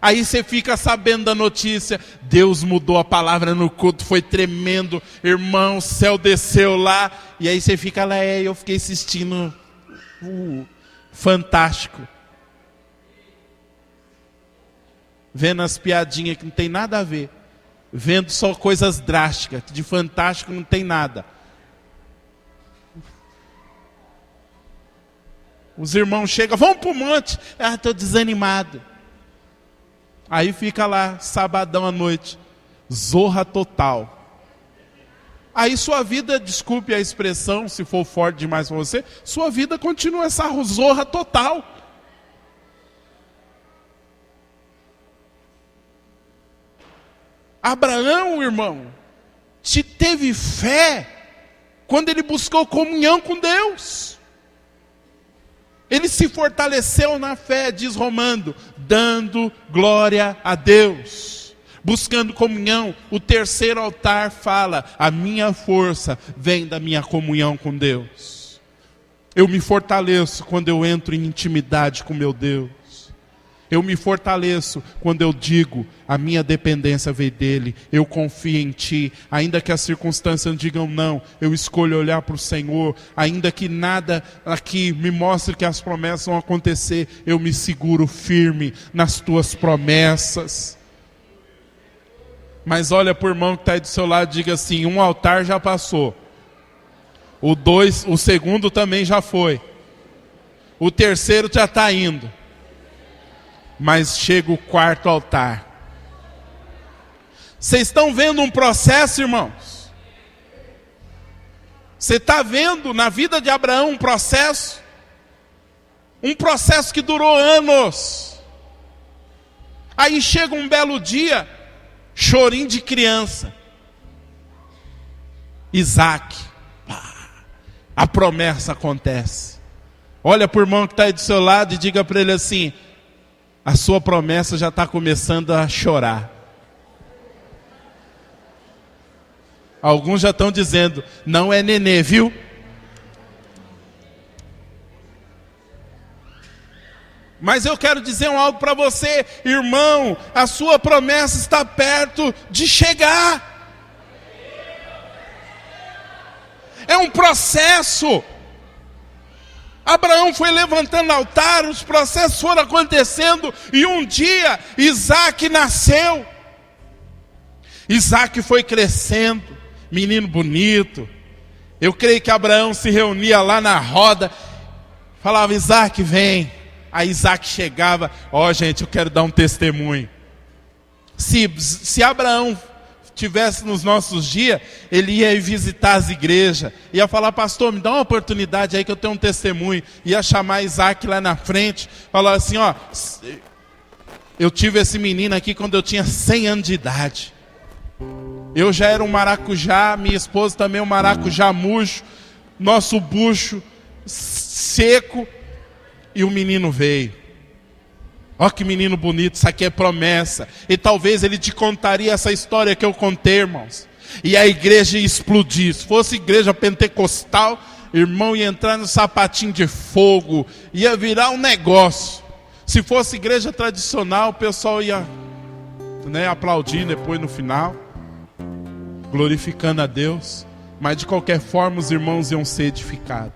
Aí você fica sabendo da notícia, Deus mudou a palavra no culto, foi tremendo, irmão, o céu desceu lá, e aí você fica lá, eu fiquei assistindo, fantástico. Vendo as piadinhas que não tem nada a ver, vendo só coisas drásticas, que de fantástico não tem nada. Os irmãos chegam, vamos para o monte, estou desanimado. Aí fica lá, sabadão à noite, zorra total. Aí sua vida, desculpe a expressão, se for forte demais para você, sua vida continua essa zorra total. Abraão, irmão, teve fé quando ele buscou comunhão com Deus. Ele se fortaleceu na fé, diz Romano, dando glória a Deus, buscando comunhão. O terceiro altar fala, a minha força vem da minha comunhão com Deus. Eu me fortaleço quando eu entro em intimidade com meu Deus. Eu me fortaleço quando eu digo, a minha dependência vem dele, eu confio em ti, ainda que as circunstâncias digam não, eu escolho olhar para o Senhor, ainda que nada aqui me mostre que as promessas vão acontecer, eu me seguro firme nas tuas promessas. Mas olha para o irmão que está aí do seu lado e diga assim, um altar já passou, o segundo também já foi, o terceiro já está indo. Mas chega o quarto altar. Vocês estão vendo um processo, irmãos? Você está vendo na vida de Abraão um processo? Um processo que durou anos. Aí chega um belo dia, chorinho de criança. Isaac. A promessa acontece. Olha para o irmão que está aí do seu lado e diga para ele assim: a sua promessa já está começando a chorar. Alguns já estão dizendo, não é nenê, viu? Mas eu quero dizer algo para você, irmão, a sua promessa está perto de chegar. É um processo. Abraão foi levantando altar, os processos foram acontecendo, e um dia Isaac nasceu. Isaac foi crescendo, menino bonito. Eu creio que Abraão se reunia lá na roda, falava: Isaac, vem. Aí Isaac chegava: ó, gente, eu quero dar um testemunho. Se Abraão tivesse nos nossos dias, ele ia visitar as igrejas, ia falar: pastor, me dá uma oportunidade aí que eu tenho um testemunho. Ia chamar Isaac lá na frente, falar assim: ó, eu tive esse menino aqui quando eu tinha 100 anos de idade. Eu já era um maracujá, minha esposa também um maracujá murcho, nosso bucho seco, e o menino veio. Ó que menino bonito, isso aqui é promessa. E talvez ele te contaria essa história que eu contei, irmãos. E a igreja ia explodir. Se fosse igreja pentecostal, irmão, ia entrar no sapatinho de fogo, ia virar um negócio. Se fosse igreja tradicional, o pessoal ia, aplaudir depois no final, glorificando a Deus. Mas de qualquer forma os irmãos iam ser edificados.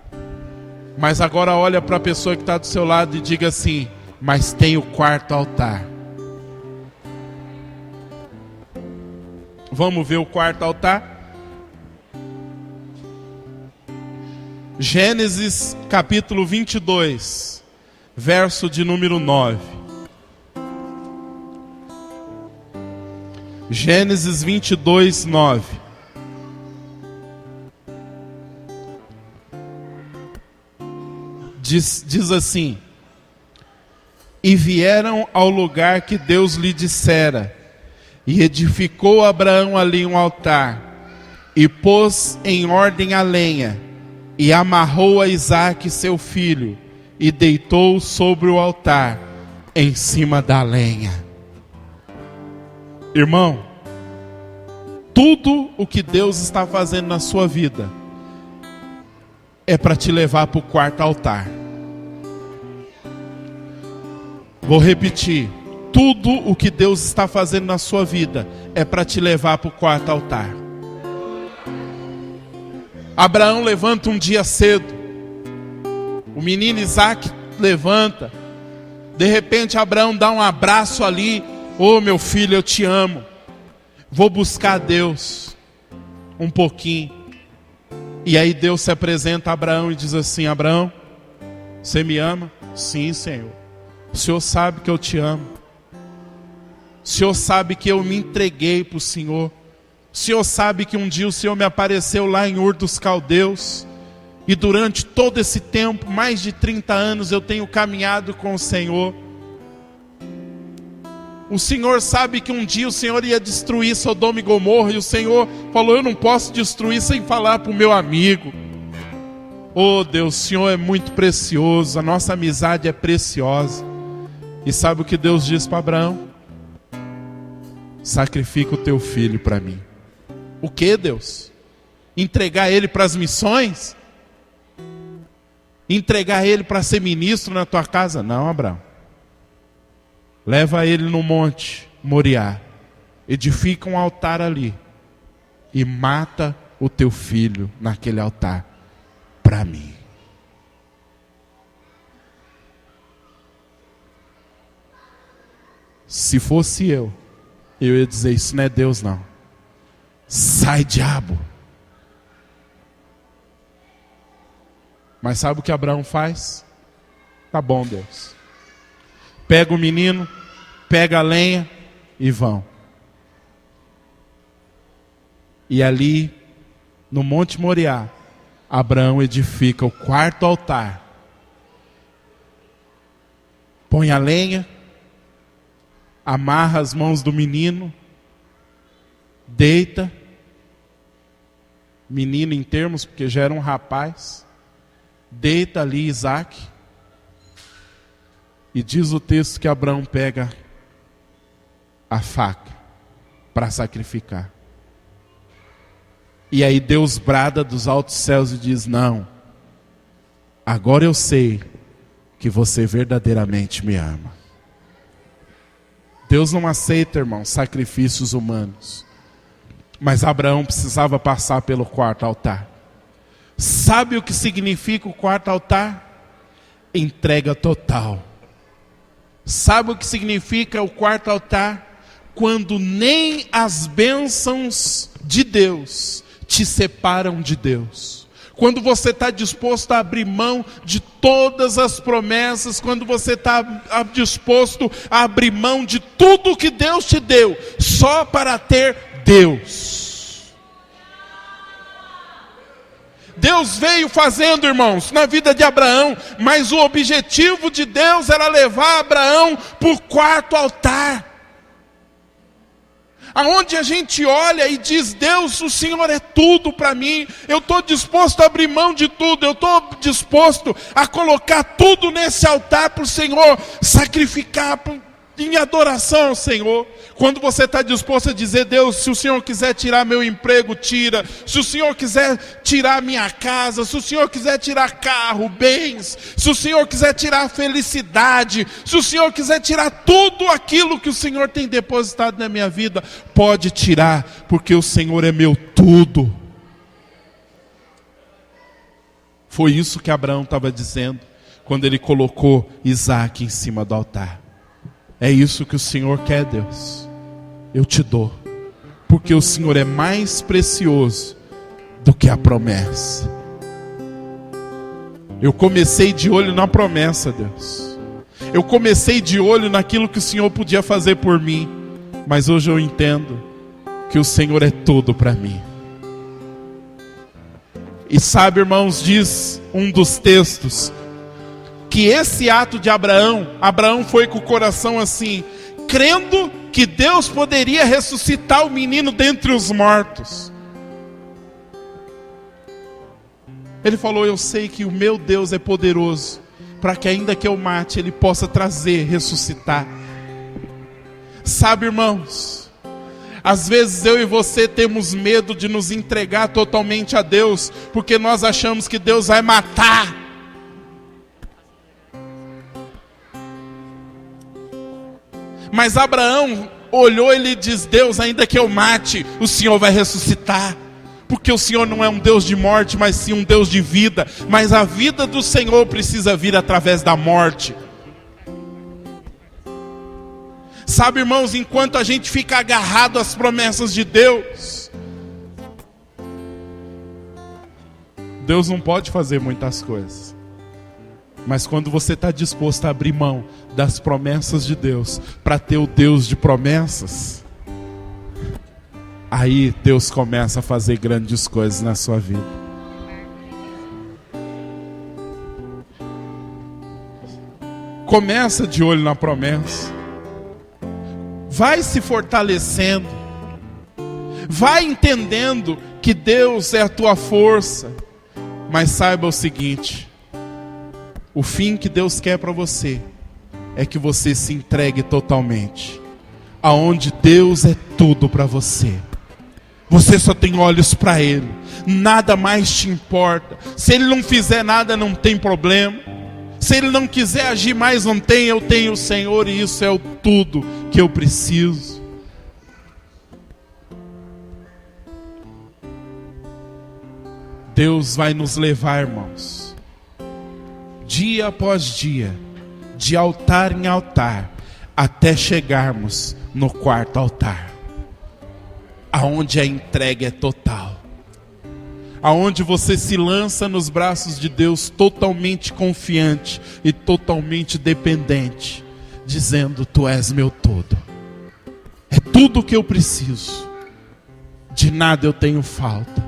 Mas agora olha para a pessoa que está do seu lado e diga assim: mas tem o quarto altar. Vamos ver o quarto altar? Gênesis capítulo 22, verso de número 9. Gênesis 22, 9. Diz assim: e vieram ao lugar que Deus lhe dissera, e edificou Abraão ali um altar, e pôs em ordem a lenha, e amarrou a Isaque seu filho, e deitou sobre o altar, em cima da lenha. Irmão, tudo o que Deus está fazendo na sua vida é para te levar para o quarto altar. Vou repetir: tudo o que Deus está fazendo na sua vida é para te levar para o quarto altar. Abraão levanta um dia cedo, o menino Isaac levanta, de repente Abraão dá um abraço ali: ô meu filho, eu te amo, vou buscar Deus um pouquinho. E aí Deus se apresenta a Abraão e diz assim: Abraão, você me ama? Sim, Senhor. O Senhor sabe que eu te amo. O Senhor sabe que eu me entreguei para o Senhor. O Senhor sabe que um dia o Senhor me apareceu lá em Ur dos Caldeus. E durante todo esse tempo, mais de 30 anos, eu tenho caminhado com o Senhor. O Senhor sabe que um dia o Senhor ia destruir Sodoma e Gomorra. E o Senhor falou: eu não posso destruir sem falar para o meu amigo. Oh Deus, o Senhor é muito precioso. A nossa amizade é preciosa. E sabe o que Deus diz para Abraão? Sacrifica o teu filho para mim. O que, Deus? Entregar ele para as missões? Entregar ele para ser ministro na tua casa? Não, Abraão. Leva ele no monte Moriá, edifica um altar ali e mata o teu filho naquele altar para mim. Se fosse eu ia dizer: isso não é Deus não. Sai, diabo. Mas sabe o que Abraão faz? Tá bom, Deus. Pega o menino, pega a lenha e vão. E ali, no Monte Moriá, Abraão edifica o quarto altar. põe a lenha, amarra as mãos do menino, deita, menino em termos, porque já era um rapaz, deita ali Isaac, e diz o texto que Abraão pega a faca para sacrificar. E aí Deus brada dos altos céus e diz: não, agora eu sei que você verdadeiramente me ama. Deus não aceita, irmão, sacrifícios humanos. Mas Abraão precisava passar pelo quarto altar. Sabe o que significa o quarto altar? Entrega total. Sabe o que significa o quarto altar? Quando nem as bênçãos de Deus te separam de Deus. Quando você está disposto a abrir mão de todas as promessas, quando você está disposto a abrir mão de tudo que Deus te deu, só para ter Deus. Deus veio fazendo, irmãos, na vida de Abraão, mas o objetivo de Deus era levar Abraão para o quarto altar. Aonde a gente olha e diz: Deus, o Senhor é tudo para mim, eu estou disposto a abrir mão de tudo, eu estou disposto a colocar tudo nesse altar para o Senhor, sacrificar em adoração ao Senhor. Quando você está disposto a dizer: Deus, se o Senhor quiser tirar meu emprego, tira. Se o Senhor quiser tirar minha casa, se o Senhor quiser tirar carro, bens, se o Senhor quiser tirar a felicidade, se o Senhor quiser tirar tudo aquilo que o Senhor tem depositado na minha vida, pode tirar, porque o Senhor é meu tudo. Foi isso que Abraão estava dizendo quando ele colocou Isaac em cima do altar. É isso que o Senhor quer, Deus. Eu te dou, porque o Senhor é mais precioso do que a promessa. Eu comecei de olho na promessa, Deus. Eu comecei de olho naquilo que o Senhor podia fazer por mim, mas hoje eu entendo que o Senhor é tudo para mim. E sabe, irmãos, diz um dos textos, que esse ato de Abraão foi com o coração assim, crendo que Deus poderia ressuscitar o menino dentre os mortos. Ele falou: eu sei que o meu Deus é poderoso, para que ainda que eu mate, Ele possa trazer, ressuscitar. Sabe, irmãos, às vezes eu e você temos medo de nos entregar totalmente a Deus, porque nós achamos que Deus vai matar. Mas Abraão olhou e ele diz: Deus, ainda que eu mate, o Senhor vai ressuscitar. Porque o Senhor não é um Deus de morte, mas sim um Deus de vida. Mas a vida do Senhor precisa vir através da morte. Sabe, irmãos, enquanto a gente fica agarrado às promessas de Deus, Deus não pode fazer muitas coisas. Mas quando você está disposto a abrir mão das promessas de Deus para ter o Deus de promessas, aí Deus começa a fazer grandes coisas na sua vida. Começa de olho na promessa. Vai se fortalecendo. Vai entendendo que Deus é a tua força. Mas saiba o seguinte: o fim que Deus quer para você é que você se entregue totalmente, aonde Deus é tudo para você. Você só tem olhos para Ele, nada mais te importa. Se Ele não fizer nada, não tem problema. Se Ele não quiser agir mais, não tem. Eu tenho o Senhor e isso é o tudo que eu preciso. Deus vai nos levar, irmãos, dia após dia, de altar em altar, até chegarmos no quarto altar, aonde a entrega é total, aonde você se lança nos braços de Deus totalmente confiante e totalmente dependente, dizendo: Tu és meu todo, é tudo o que eu preciso, de nada eu tenho falta,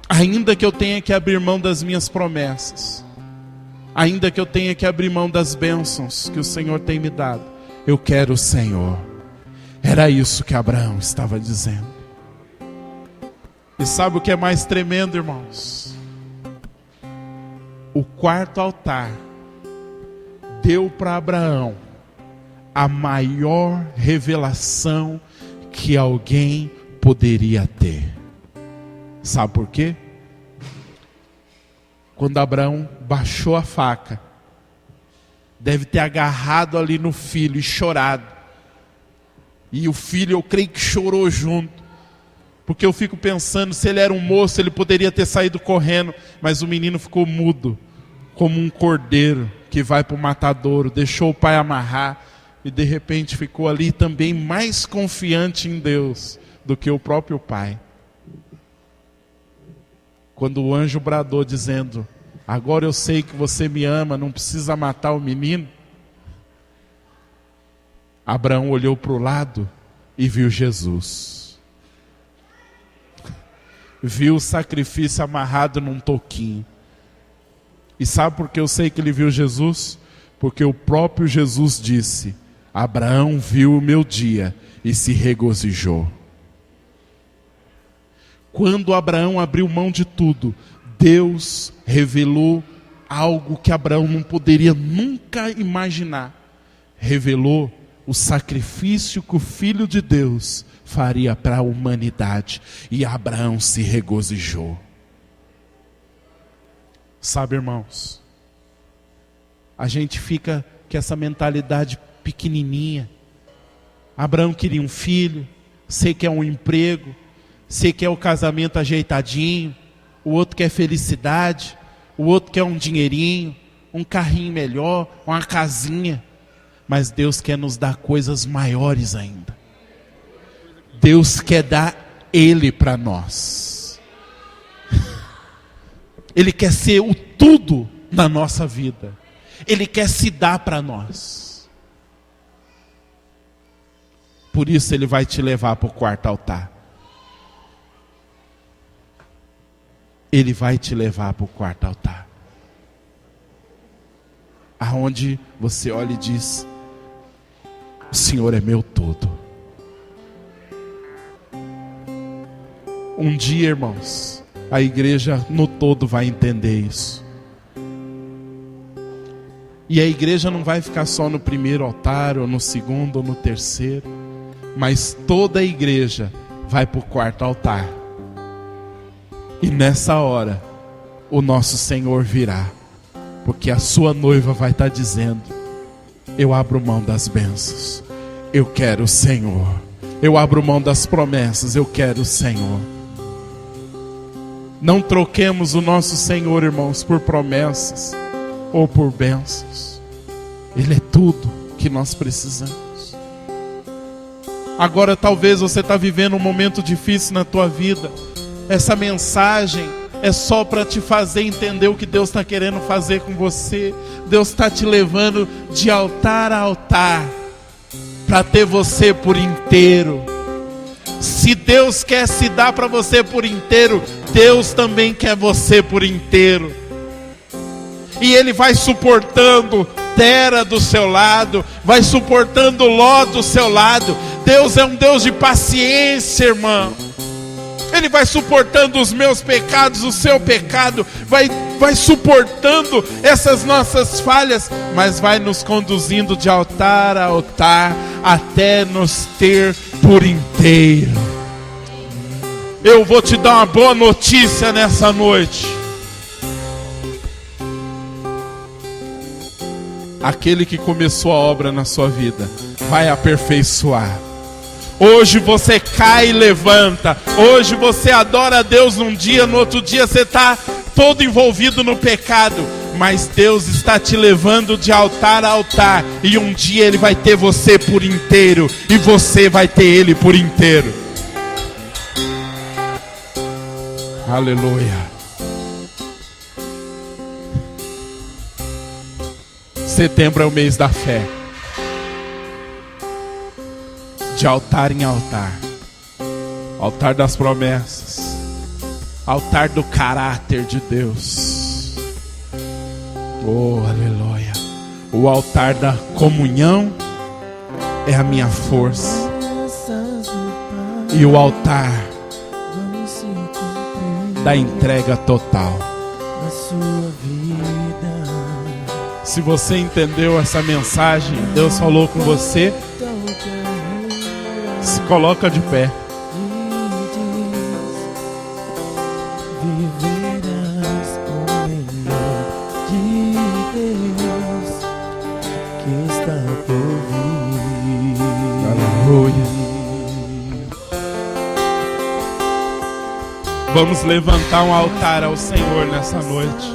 ainda que eu tenha que abrir mão das minhas promessas, ainda que eu tenha que abrir mão das bênçãos que o Senhor tem me dado, eu quero o Senhor. Era isso que Abraão estava dizendo. E sabe o que é mais tremendo, irmãos? O quarto altar deu para Abraão a maior revelação que alguém poderia ter. Sabe por quê? Quando Abraão baixou a faca, deve ter agarrado ali no filho e chorado. E o filho, eu creio que chorou junto. Porque eu fico pensando, se ele era um moço, ele poderia ter saído correndo. Mas o menino ficou mudo, como um cordeiro que vai para o matadouro. Deixou o pai amarrar e de repente ficou ali também mais confiante em Deus do que o próprio pai. Quando o anjo bradou dizendo: agora eu sei que você me ama, não precisa matar o menino. Abraão olhou para o lado e viu Jesus. Viu o sacrifício amarrado num toquinho. E sabe por que eu sei que ele viu Jesus? Porque o próprio Jesus disse: Abraão viu o meu dia e se regozijou. Quando Abraão abriu mão de tudo, Deus revelou algo que Abraão não poderia nunca imaginar. Revelou o sacrifício que o Filho de Deus faria para a humanidade. E Abraão se regozijou. Sabe, irmãos, a gente fica com essa mentalidade pequenininha. Abraão queria um filho, sei que é um emprego, sei que é o casamento ajeitadinho, o outro quer felicidade, o outro quer um dinheirinho, um carrinho melhor, uma casinha. Mas Deus quer nos dar coisas maiores ainda. Deus quer dar Ele para nós. Ele quer ser o tudo na nossa vida. Ele quer se dar para nós. Por isso Ele vai te levar para o quarto altar. Ele vai te levar para o quarto altar. Aonde você olha e diz: o Senhor é meu tudo. Um dia, irmãos, a igreja no todo vai entender isso. E a igreja não vai ficar só no primeiro altar, ou no segundo, ou no terceiro. Mas toda a igreja vai para o quarto altar. E nessa hora, o nosso Senhor virá. Porque a sua noiva vai estar dizendo: eu abro mão das bênçãos, eu quero o Senhor. Eu abro mão das promessas, eu quero o Senhor. Não troquemos o nosso Senhor, irmãos, por promessas ou por bênçãos. Ele é tudo que nós precisamos. Agora talvez você está vivendo um momento difícil na tua vida. Essa mensagem é só para te fazer entender o que Deus está querendo fazer com você. Deus está te levando de altar a altar para ter você por inteiro. Se Deus quer se dar para você por inteiro, Deus também quer você por inteiro. E Ele vai suportando Tera do seu lado, vai suportando Ló do seu lado. Deus é um Deus de paciência, irmão. Ele vai suportando os meus pecados, o seu pecado, vai suportando essas nossas falhas, mas vai nos conduzindo de altar a altar, até nos ter por inteiro. Eu vou te dar uma boa notícia nessa noite. Aquele que começou a obra na sua vida vai aperfeiçoar. Hoje você cai e levanta. Hoje você adora a Deus num dia, no outro dia você está todo envolvido no pecado. Mas Deus está te levando de altar a altar. E um dia Ele vai ter você por inteiro. E você vai ter Ele por inteiro. Aleluia. Setembro é o mês da fé. De altar em altar. Altar das promessas. Altar do caráter de Deus. Oh, aleluia. O altar da comunhão é a minha força. E o altar da entrega total. Se você entendeu essa mensagem, Deus falou com você, se coloca de pé. Viverás o melhor de Deus que está por vir. Aleluia. Vamos levantar um altar ao Senhor nessa noite.